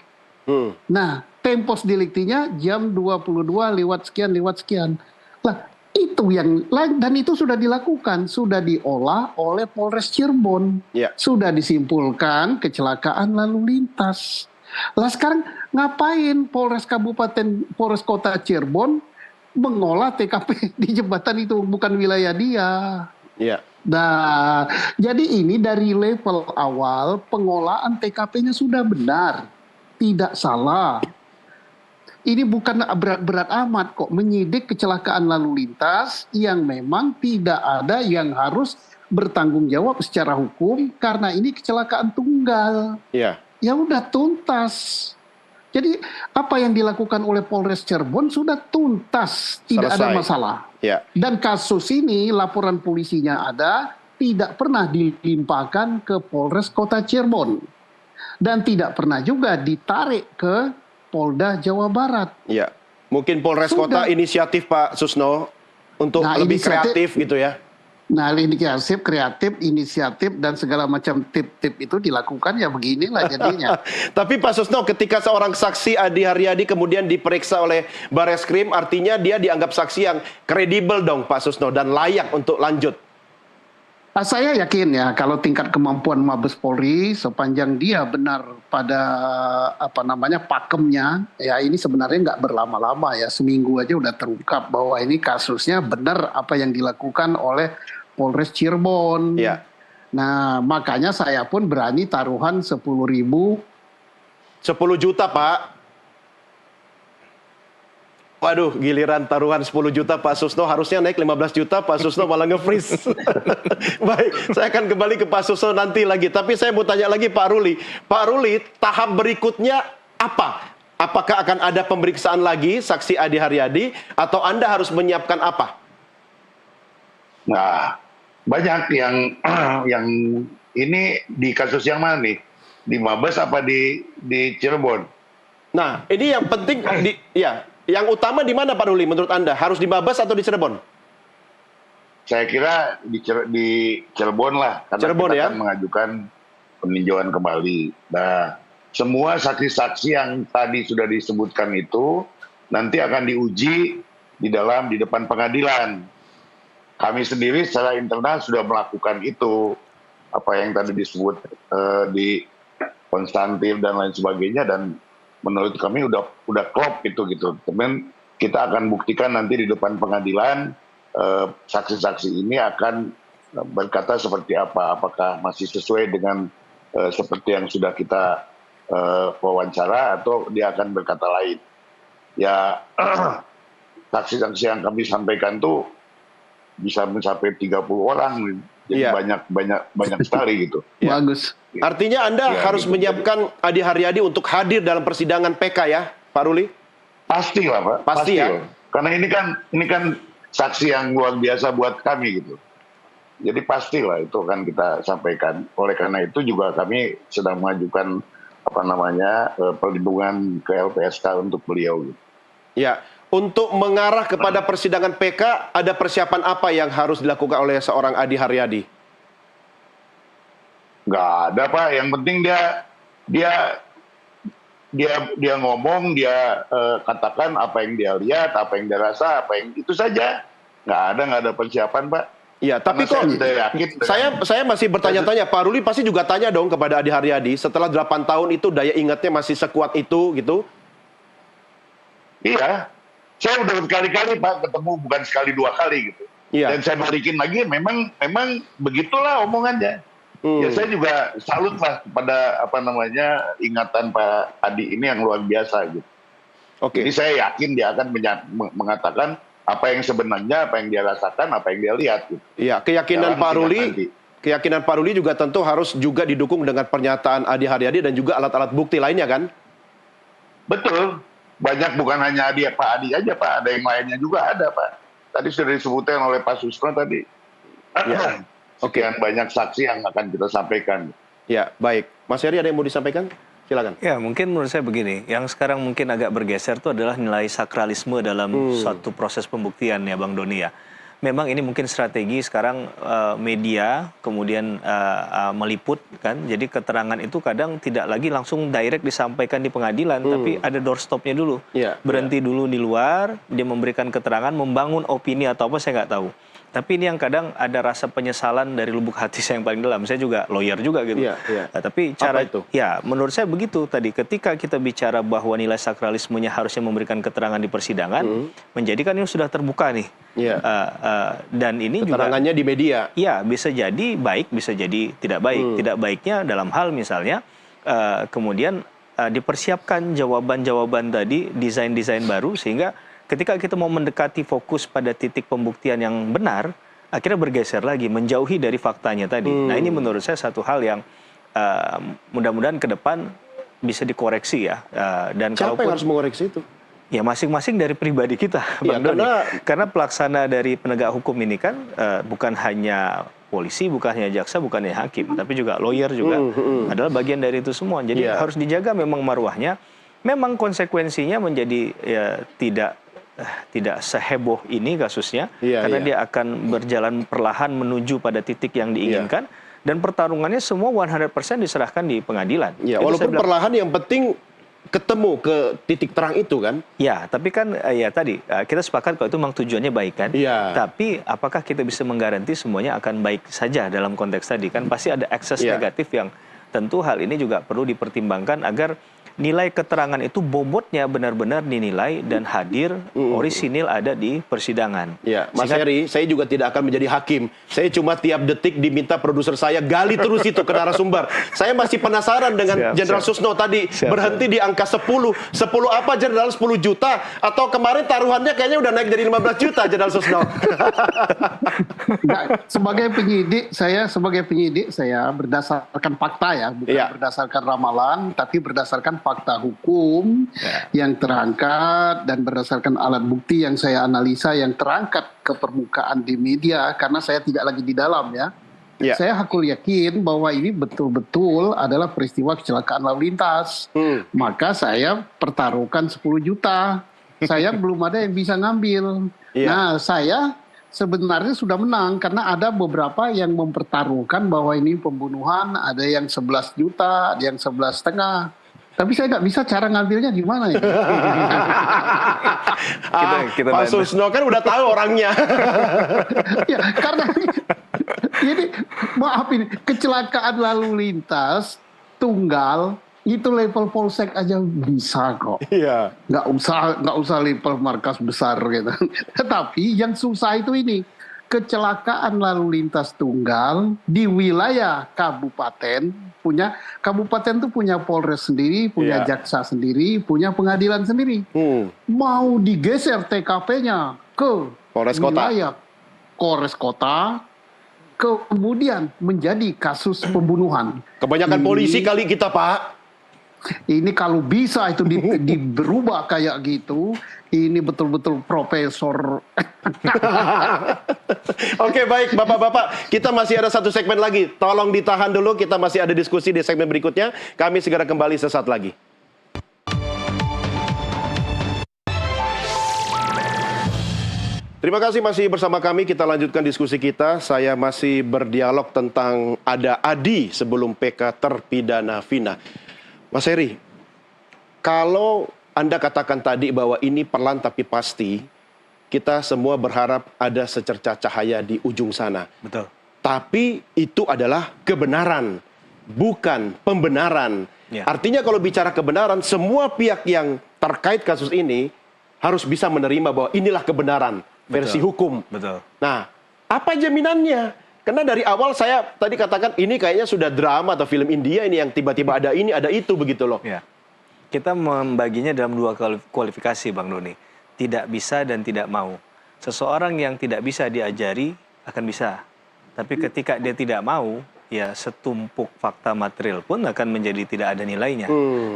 Nah, tempus delictinya jam 22 lewat sekian. Lah, itu yang lain, dan itu sudah dilakukan, sudah diolah oleh Polres Cirebon. Sudah disimpulkan kecelakaan lalu lintas. Lah sekarang ngapain Polres Kota Cirebon mengolah TKP di jembatan itu, bukan wilayah dia. Nah, jadi ini dari level awal pengolahan TKP-nya sudah benar, tidak salah. Ini bukan berat-berat amat kok, menyidik kecelakaan lalu lintas yang memang tidak ada yang harus bertanggung jawab secara hukum karena ini kecelakaan tunggal. Ya udah tuntas. Jadi apa yang dilakukan oleh Polres Cirebon sudah tuntas, tidak ada masalah. Dan kasus ini laporan polisinya ada, tidak pernah dilimpahkan ke Polres Kota Cirebon. Dan tidak pernah juga ditarik ke Polda Jawa Barat. Mungkin Polres Kota inisiatif Pak Susno untuk lebih kreatif gitu ya. Nah, kreatif, inisiatif dan segala macam tip-tip itu dilakukan ya beginilah jadinya. Tapi Pak Susno, ketika seorang saksi Adi Haryadi kemudian diperiksa oleh Bareskrim, artinya dia dianggap saksi yang kredibel dong Pak Susno dan layak untuk lanjut. Saya yakin ya kalau tingkat kemampuan Mabes Polri sepanjang dia benar pada pakemnya, ya ini sebenarnya nggak berlama-lama ya, seminggu aja udah terungkap bahwa ini kasusnya benar apa yang dilakukan oleh Polres Cirebon. Nah makanya saya pun berani taruhan 10 juta Pak. Waduh, giliran taruhan 10 juta Pak Susno, harusnya naik 15 juta, Pak Susno malah nge-freeze. Baik, saya akan kembali ke Pak Susno nanti lagi. Tapi saya mau tanya lagi Pak Ruli. Pak Ruli, tahap berikutnya apa? Apakah akan ada pemeriksaan lagi saksi Adi Haryadi, atau Anda harus menyiapkan apa? Nah, banyak yang ini di kasus yang mana nih? Di Mabes apa di Cirebon? Nah, ini yang penting, yang utama di mana Pak Ruli menurut Anda? Harus di Mabes atau di Cirebon? Saya kira di Cirebon lah, karena Cirebon, kita akan mengajukan peninjauan kembali. Nah, semua saksi-saksi yang tadi sudah disebutkan itu nanti akan diuji di depan pengadilan. Kami sendiri secara internal sudah melakukan itu, apa yang tadi disebut di Konstantin dan lain sebagainya, dan menurut kami udah klop gitu. Kemudian kita akan buktikan nanti di depan pengadilan, saksi-saksi ini akan berkata seperti apa, apakah masih sesuai dengan seperti yang sudah kita wawancara, atau dia akan berkata lain. Ya, saksi-saksi yang kami sampaikan tuh bisa mencapai 30 orang, jadi banyak sekali gitu. Bagus. Artinya Anda harus menyiapkan Adi Haryadi untuk hadir dalam persidangan PK ya, Pak Ruli? Pasti lah Pak. Pasti ya. Karena ini kan saksi yang luar biasa buat kami gitu. Jadi pastilah itu akan kita sampaikan. Oleh karena itu juga kami sedang mengajukan perlindungan ke LPSK untuk beliau. Gitu. Ya, untuk mengarah kepada persidangan PK, ada persiapan apa yang harus dilakukan oleh seorang Adi Haryadi? Nggak ada Pak. Yang penting dia ngomong, dia katakan apa yang dia lihat, apa yang dia rasa, itu saja. Nggak ada persiapan Pak. Iya, tapi kok saya masih bertanya-tanya, Pak Ruli pasti juga tanya dong kepada Adi Haryadi, setelah 8 tahun itu daya ingatnya masih sekuat itu gitu? Iya, Saya udah berkali-kali Pak ketemu, bukan sekali 2 kali gitu. Iya. Dan saya balikin lagi, memang begitulah omongannya. Ya saya juga salut lah kepada ingatan Pak Adi ini yang luar biasa gitu. Oke. Jadi saya yakin dia akan mengatakan apa yang sebenarnya, apa yang dia rasakan, apa yang dia lihat. Gitu. Iya, keyakinan Dalam Pak sidang Ruli, nanti. keyakinan Pak Ruli juga tentu harus juga didukung dengan pernyataan Adi Haryadi dan juga alat-alat bukti lainnya kan? Betul. Banyak, bukan hanya Pak Adi aja Pak, ada yang lainnya juga ada Pak. Tadi sudah disebutkan oleh Pak Susno tadi. Ya. Sekian banyak saksi yang akan kita sampaikan. Ya, baik. Mas Heri ada yang mau disampaikan? Silakan. Ya, mungkin menurut saya begini, yang sekarang mungkin agak bergeser itu adalah nilai sakralisme dalam suatu proses pembuktian ya Bang Doni ya. Memang ini mungkin strategi sekarang media kemudian meliput kan, jadi keterangan itu kadang tidak lagi langsung direct disampaikan di pengadilan, tapi ada doorstopnya dulu, berhenti dulu di luar, dia memberikan keterangan, membangun opini atau apa saya nggak tahu. Tapi ini yang kadang ada rasa penyesalan dari lubuk hati saya yang paling dalam. Saya juga lawyer juga gitu. Nah, tapi cara itu? Ya, menurut saya begitu tadi. Ketika kita bicara bahwa nilai sakralismenya harusnya memberikan keterangan di persidangan, menjadikan ini sudah terbuka nih. Dan ini keterangannya juga di media. Ya, bisa jadi baik, bisa jadi tidak baik. Tidak baiknya dalam hal misalnya kemudian dipersiapkan jawaban-jawaban tadi, desain-desain baru sehingga ketika kita mau mendekati fokus pada titik pembuktian yang benar, akhirnya bergeser lagi, menjauhi dari faktanya tadi. Nah, ini menurut saya satu hal yang mudah-mudahan ke depan bisa dikoreksi ya. Dan Siapa yang harus mengoreksi itu? Ya masing-masing dari pribadi kita, Bang Doni. Karena pelaksana dari penegak hukum ini kan bukan hanya polisi, bukan hanya jaksa, bukan hanya hakim, tapi juga lawyer juga adalah bagian dari itu semua. Jadi harus dijaga memang marwahnya. Memang konsekuensinya menjadi ya, tidak seheboh ini kasusnya, karena dia akan berjalan perlahan menuju pada titik yang diinginkan, dan pertarungannya semua 100% diserahkan di pengadilan. Ya, walaupun perlahan yang penting ketemu ke titik terang itu kan? Ya, tapi kan ya tadi kita sepakat kalau itu memang tujuannya baik kan? Tapi apakah kita bisa menggaranti semuanya akan baik saja dalam konteks tadi? Kan pasti ada ekses negatif yang tentu hal ini juga perlu dipertimbangkan agar nilai keterangan itu bobotnya benar-benar dinilai dan hadir orisinil ada di persidangan. Ya, Mas Heri, saya juga tidak akan menjadi hakim. Saya cuma tiap detik diminta produser saya gali terus itu ke narasumber. Saya masih penasaran dengan Jenderal Susno tadi berhenti di angka 10. 10 apa Jenderal? 10 juta? Atau kemarin taruhannya kayaknya udah naik jadi 15 juta Jenderal Susno? Nah, sebagai penyidik saya berdasarkan fakta ya, bukan berdasarkan ramalan, tapi berdasarkan fakta hukum yang terangkat dan berdasarkan alat bukti yang saya analisa yang terangkat ke permukaan di media karena saya tidak lagi di dalam ya. Saya hakul yakin bahwa ini betul-betul adalah peristiwa kecelakaan lalu lintas. Maka saya pertaruhkan 10 juta. Saya belum ada yang bisa ngambil. Nah, saya sebenarnya sudah menang karena ada beberapa yang mempertaruhkan bahwa ini pembunuhan, ada yang 11 juta, ada yang 11,5. Tapi saya nggak bisa cara ngambilnya gimana ya. Pak Susno kan udah tahu orangnya. Ya, karena ini maaf ini kecelakaan lalu lintas tunggal itu level polsek aja bisa kok. Nggak usah level markas besar gitu. Tetapi yang susah itu ini kecelakaan lalu lintas tunggal di wilayah kabupaten. Kabupaten itu punya Polres sendiri, punya jaksa sendiri, punya pengadilan sendiri. Mau digeser TKP-nya ke wilayah Polres Kota, kemudian menjadi kasus pembunuhan. Kebanyakan polisi kali kita, Pak. Ini kalau bisa itu berubah kayak gitu, ini betul-betul profesor. Oke, baik Bapak-Bapak, kita masih ada satu segmen lagi. Tolong ditahan dulu, kita masih ada diskusi di segmen berikutnya. Kami segera kembali sesaat lagi. Terima kasih masih bersama kami, kita lanjutkan diskusi kita. Saya masih berdialog tentang ada Adi sebelum PK terpidana Vina. Mas Heri, kalau Anda katakan tadi bahwa ini perlahan tapi pasti, kita semua berharap ada secercah cahaya di ujung sana. Betul. Tapi itu adalah kebenaran, bukan pembenaran. Artinya kalau bicara kebenaran, semua pihak yang terkait kasus ini harus bisa menerima bahwa inilah kebenaran versi hukum. Betul. Nah, apa jaminannya? Karena dari awal saya tadi katakan ini kayaknya sudah drama atau film India ini yang tiba-tiba ada ini, ada itu begitu loh. Ya. Kita membaginya dalam 2 kualifikasi, Bang Doni. Tidak bisa dan tidak mau. Seseorang yang tidak bisa diajari akan bisa. Tapi ketika dia tidak mau, ya setumpuk fakta material pun akan menjadi tidak ada nilainya.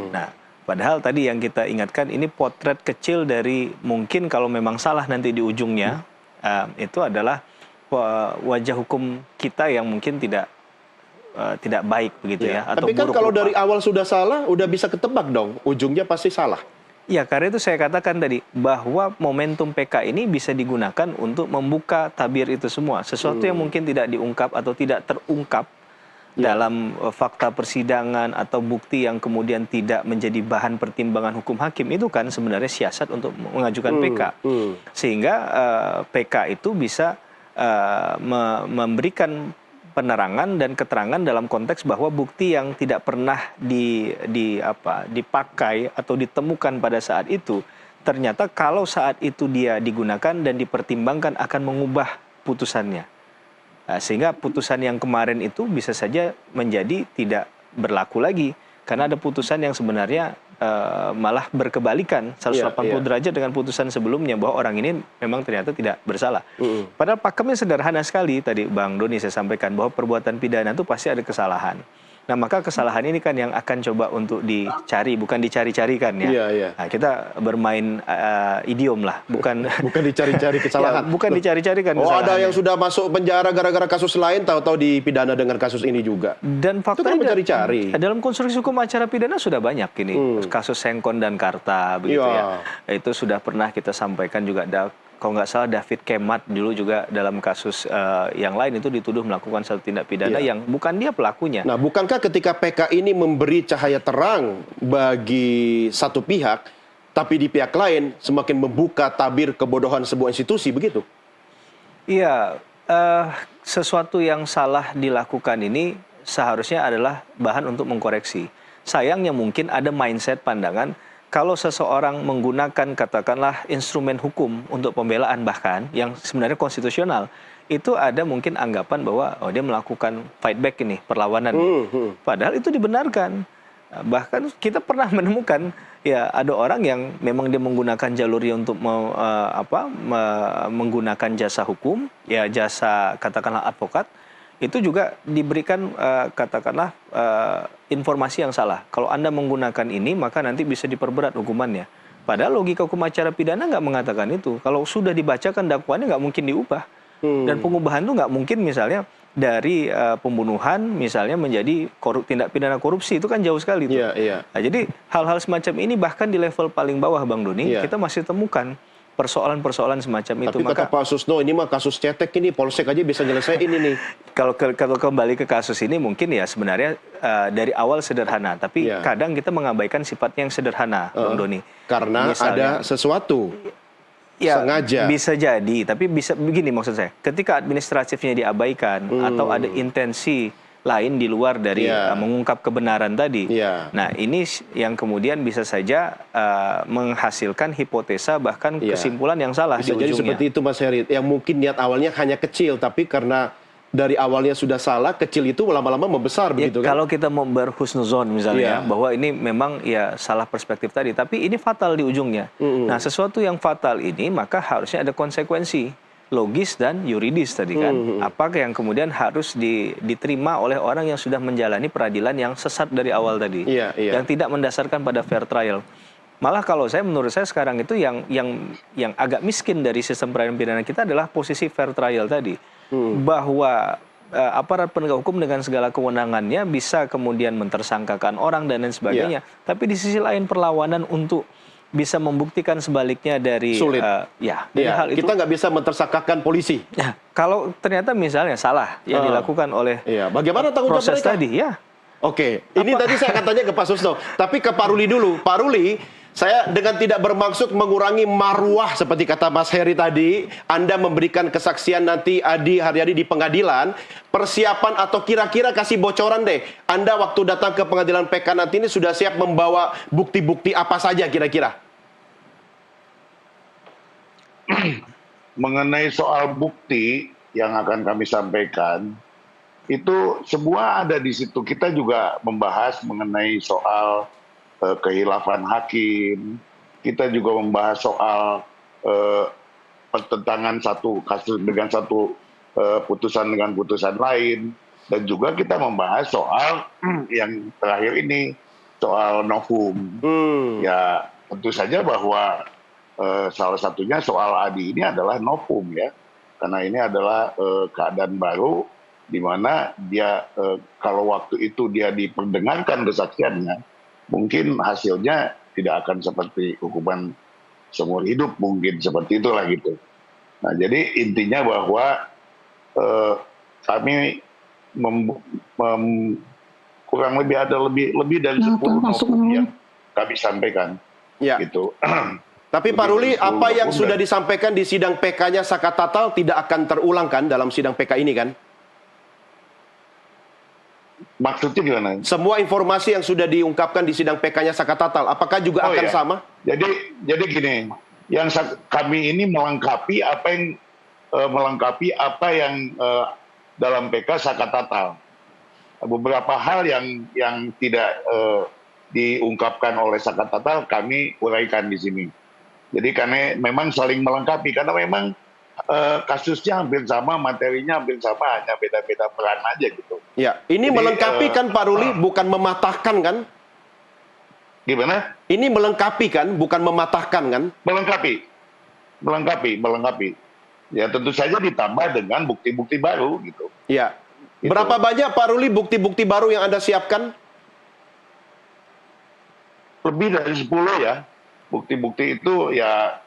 Nah, padahal tadi yang kita ingatkan ini potret kecil dari mungkin kalau memang salah nanti di ujungnya, itu adalah wajah hukum kita yang mungkin tidak baik begitu ya. Atau Tapi kan buruk kalau rupa. dari awal sudah salah, udah bisa ketebak dong, ujungnya pasti salah. Ya, karena itu saya katakan tadi bahwa momentum PK ini bisa digunakan untuk membuka tabir itu semua. Sesuatu yang mungkin tidak diungkap atau tidak terungkap dalam fakta persidangan atau bukti yang kemudian tidak menjadi bahan pertimbangan hukum hakim itu kan sebenarnya siasat untuk mengajukan PK. Sehingga PK itu bisa memberikan penerangan dan keterangan dalam konteks bahwa bukti yang tidak pernah dipakai atau ditemukan pada saat itu ternyata kalau saat itu dia digunakan dan dipertimbangkan akan mengubah putusannya. Sehingga putusan yang kemarin itu bisa saja menjadi tidak berlaku lagi karena ada putusan yang sebenarnya malah berkebalikan 180 derajat dengan putusan sebelumnya bahwa orang ini memang ternyata tidak bersalah. Padahal pakemnya sederhana sekali tadi Bang Doni saya sampaikan bahwa perbuatan pidana itu pasti ada kesalahan. Nah, maka kesalahan ini kan yang akan coba untuk dicari, bukan dicari-carikan ya. Nah, kita bermain idiom lah, bukan dicari-cari kesalahan. Ya, bukan dicari-carikan ada yang sudah masuk penjara gara-gara kasus lain, tahu-tahu dipidana dengan kasus ini juga. Dan faktanya kan mencari-cari. Dalam konstruksi hukum acara pidana sudah banyak ini. Kasus Sengkon dan Karta begitu ya. Itu sudah pernah kita sampaikan juga. Kalau nggak salah David Kemat dulu juga dalam kasus yang lain itu dituduh melakukan satu tindak pidana yang bukan dia pelakunya. Nah, bukankah ketika PK ini memberi cahaya terang bagi satu pihak, tapi di pihak lain semakin membuka tabir kebodohan sebuah institusi, begitu? Iya, sesuatu yang salah dilakukan ini seharusnya adalah bahan untuk mengkoreksi. Sayangnya mungkin ada mindset pandangan kalau seseorang menggunakan katakanlah instrumen hukum untuk pembelaan bahkan yang sebenarnya konstitusional, itu ada mungkin anggapan bahwa dia melakukan fight back ini, perlawanan. Padahal itu dibenarkan. Bahkan kita pernah menemukan ya ada orang yang memang dia menggunakan jalurnya untuk menggunakan jasa hukum, ya jasa katakanlah advokat, itu juga diberikan katakanlah informasi yang salah. Kalau Anda menggunakan ini, maka nanti bisa diperberat hukumannya. Padahal logika hukum acara pidana nggak mengatakan itu. Kalau sudah dibacakan dakwaannya nggak mungkin diubah. Dan pengubahan itu nggak mungkin misalnya dari pembunuhan misalnya menjadi tindak pidana korupsi. Itu kan jauh sekali. Nah, jadi hal-hal semacam ini bahkan di level paling bawah Bang Doni, kita masih temukan persoalan-persoalan semacam itu. Tapi kata Pak Susno, ini mah kasus cetek ini, Polsek aja bisa nyelesain ini nih. Kalau kembali ke kasus ini mungkin ya sebenarnya dari awal sederhana, tapi kadang kita mengabaikan sifatnya yang sederhana, Bang Doni. Karena misalnya, ada sesuatu sengaja. Bisa jadi, tapi bisa begini maksud saya. Ketika administratifnya diabaikan atau ada intensi lain di luar dari mengungkap kebenaran tadi. Nah, ini yang kemudian bisa saja menghasilkan hipotesa bahkan kesimpulan yang salah bisa di jadi ujungnya. seperti itu Mas Heri, yang mungkin niat awalnya hanya kecil, tapi karena dari awalnya sudah salah, kecil itu lama-lama membesar begitu kan? Kalau kita mau berhusnuzon misalnya bahwa ini memang ya salah perspektif tadi, tapi ini fatal di ujungnya. Nah, sesuatu yang fatal ini maka harusnya ada konsekuensi logis dan yuridis tadi kan. Apakah yang kemudian harus diterima oleh orang yang sudah menjalani peradilan yang sesat dari awal tadi, yang tidak mendasarkan pada fair trial. Malah kalau menurut saya sekarang itu yang agak miskin dari sistem peradilan pidana kita adalah posisi fair trial tadi, bahwa aparat penegak hukum dengan segala kewenangannya bisa kemudian mentersangkakan orang dan lain sebagainya, tapi di sisi lain perlawanan untuk bisa membuktikan sebaliknya dari sulit. Dari hal itu kita nggak bisa mentersangkakan polisi. Kalau ternyata misalnya salah yang dilakukan oleh bagaimana tanggung jawab proses mereka? tadi Oke, ini tadi saya akan tanya ke Pak Susno, tapi ke Pak Ruli dulu. Pak Ruli, saya dengan tidak bermaksud mengurangi marwah seperti kata Mas Heri tadi, Anda memberikan kesaksian nanti Adi Haryadi di pengadilan, persiapan atau kira-kira kasih bocoran deh, Anda waktu datang ke pengadilan PK nanti ini sudah siap membawa bukti-bukti apa saja kira-kira? mengenai soal bukti yang akan kami sampaikan, itu semua ada di situ. Kita juga membahas mengenai soal kehilafan hakim, kita juga membahas soal pertentangan satu kasus dengan satu putusan dengan putusan lain, dan juga kita membahas soal yang terakhir ini, soal novum. Ya tentu saja bahwa salah satunya soal Adi ini adalah novum ya, karena ini adalah keadaan baru di mana dia kalau waktu itu dia diperdengarkan kesaksiannya, mungkin hasilnya tidak akan seperti hukuman seumur hidup, mungkin seperti itulah gitu. Nah jadi intinya bahwa kami kurang lebih ada lebih dari 10 novum yang kami sampaikan. Ya. Gitu. Tapi Pak Ruli, apa yang sudah disampaikan di sidang PK-nya Saka Tatal tidak akan terulang kan dalam sidang PK ini kan? Maksudnya gimana? Semua informasi yang sudah diungkapkan di sidang PK-nya Saka Tatal, apakah juga akan sama? Jadi gini, yang kami ini melengkapi apa yang dalam PK Saka Tatal. Beberapa hal yang tidak diungkapkan oleh Saka Tatal kami uraikan di sini. Jadi karena memang saling melengkapi, karena memang kasusnya hampir sama, materinya hampir sama, hanya beda-beda peran aja gitu. Ya, ini jadi, melengkapi kan Pak Ruli, bukan mematahkan kan? Gimana? Ini melengkapi kan, bukan mematahkan kan? Melengkapi. Ya tentu saja ditambah dengan bukti-bukti baru gitu. Ya. Berapa banyak Pak Ruli bukti-bukti baru yang Anda siapkan? Lebih dari 10 ya. Bukti-bukti itu ya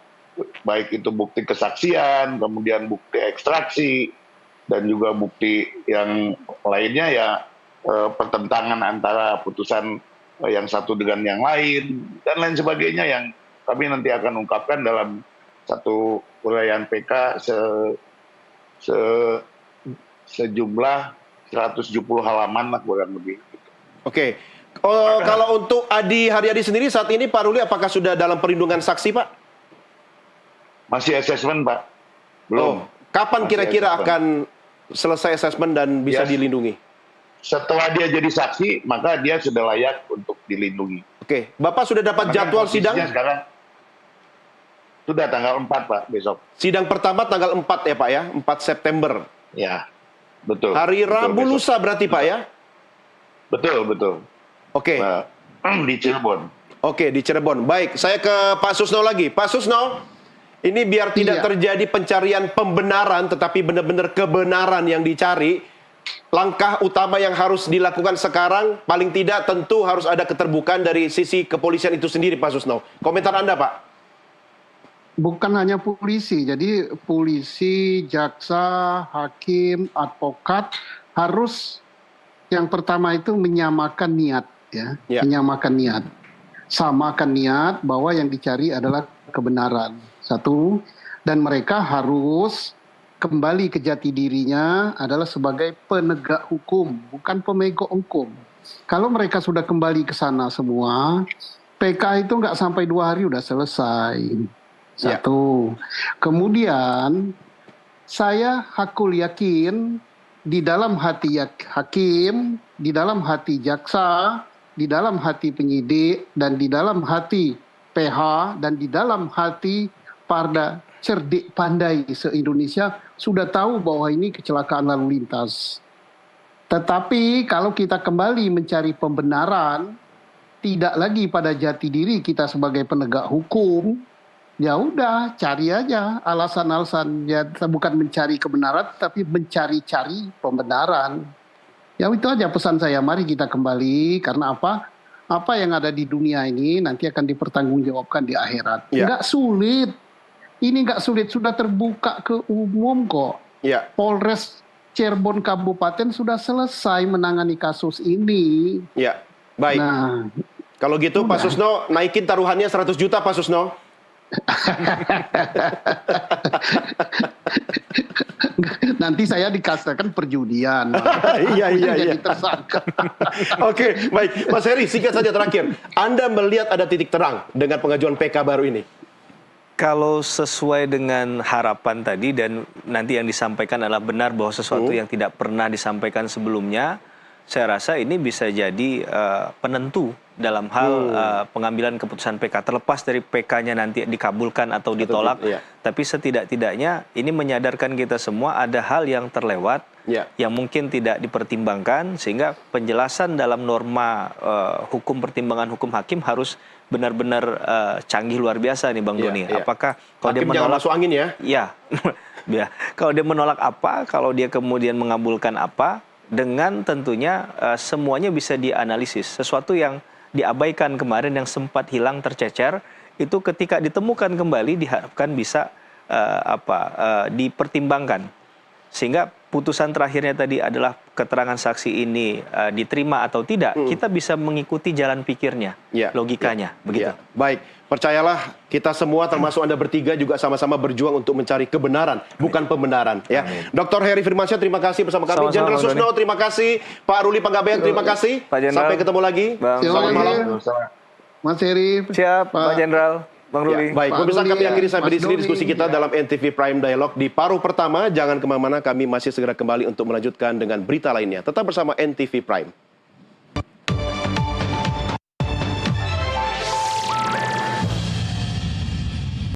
baik itu bukti kesaksian, kemudian bukti ekstraksi, dan juga bukti yang lainnya ya pertentangan antara putusan yang satu dengan yang lain, dan lain sebagainya yang kami nanti akan ungkapkan dalam satu uraian PK sejumlah 170 halaman lah kurang lebih. Oke. Kalau untuk Adi Haryadi sendiri saat ini Pak Ruli apakah sudah dalam perlindungan saksi Pak? Masih asesmen Pak. Belum. Kapan kira-kira akan selesai asesmen dan bisa dilindungi? Setelah dia jadi saksi, maka dia sudah layak untuk dilindungi. Oke. Bapak sudah dapat jadwal sidang? Sekarang sudah tanggal 4 Pak, besok. Sidang pertama tanggal 4 ya Pak ya? 4 September. Ya, betul. Hari Rabu lusa berarti Pak ya? Betul. Oke. Di Cirebon. Oke, di Cirebon. Baik, saya ke Pak Susno lagi. Pak Susno, ini biar tidak terjadi pencarian pembenaran, tetapi benar-benar kebenaran yang dicari, langkah utama yang harus dilakukan sekarang, paling tidak tentu harus ada keterbukaan dari sisi kepolisian itu sendiri, Pak Susno. Komentar Anda, Pak? Bukan hanya polisi, jadi polisi, jaksa, hakim, advokat harus yang pertama itu menyamakan niat, menyamakan niat, samakan niat bahwa yang dicari adalah kebenaran. Satu, dan mereka harus kembali ke jati dirinya adalah sebagai penegak hukum, bukan pemegok hukum. Kalau mereka sudah kembali ke sana semua, PK itu nggak sampai 2 hari udah selesai. Satu. Kemudian saya hakul yakin di dalam hati hakim, di dalam hati jaksa, di dalam hati penyidik, dan di dalam hati PH, dan di dalam hati para cerdik pandai se-Indonesia sudah tahu bahwa ini kecelakaan lalu lintas. Tetapi kalau kita kembali mencari pembenaran, tidak lagi pada jati diri kita sebagai penegak hukum, ya udah cari aja alasan-alasan, ya bukan mencari kebenaran tapi mencari-cari pembenaran. Ya itu aja pesan saya, mari kita kembali, karena apa? Apa yang ada di dunia ini nanti akan dipertanggungjawabkan di akhirat. Nggak sulit. Ini nggak sulit, sudah terbuka ke umum kok. Polres Cirebon Kabupaten sudah selesai menangani kasus ini. Ya, baik. Nah, kalau gitu Pak Susno naikin taruhannya 100 juta Pak Susno. Nanti saya dikatakan perjudian. Iya. Jadi tersangka. Oke, baik. Mas Heri, singkat saja terakhir. Anda melihat ada titik terang dengan pengajuan PK baru ini? Kalau sesuai dengan harapan tadi dan nanti yang disampaikan adalah benar bahwa sesuatu yang tidak pernah disampaikan sebelumnya, saya rasa ini bisa jadi penentu dalam hal pengambilan keputusan PK, terlepas dari PK-nya nanti dikabulkan atau ditolak. Tapi setidak-tidaknya ini menyadarkan kita semua ada hal yang terlewat yang mungkin tidak dipertimbangkan, sehingga penjelasan dalam norma hukum pertimbangan hukum hakim harus benar-benar canggih luar biasa nih Bang Doni. Apakah kalau dia menolak, jangan masuk angin ya? Ya, kalau dia menolak apa, kalau dia kemudian mengabulkan apa, dengan tentunya semuanya bisa dianalisis. Sesuatu yang diabaikan kemarin yang sempat hilang tercecer itu ketika ditemukan kembali diharapkan bisa dipertimbangkan, sehingga putusan terakhirnya tadi adalah keterangan saksi ini diterima atau tidak, kita bisa mengikuti jalan pikirnya, logikanya, begitu. Baik, percayalah kita semua termasuk Anda bertiga juga sama-sama berjuang untuk mencari kebenaran, bukan pembenaran. Ya, Dr. Heri Firmansyah, terima kasih bersama kami. Jenderal Susno, terima kasih. Pak Ruli Panggabean, terima kasih. Sampai ketemu lagi. Selamat malam. Mas Heri. Siap, Pak Jenderal. Bang Ruli. Baik, pemirsa, kami akhiri sampai di sini diskusi kita dalam NTV Prime Dialog di paruh pertama. Jangan kemana-mana, kami masih segera kembali untuk melanjutkan dengan berita lainnya. Tetap bersama NTV Prime.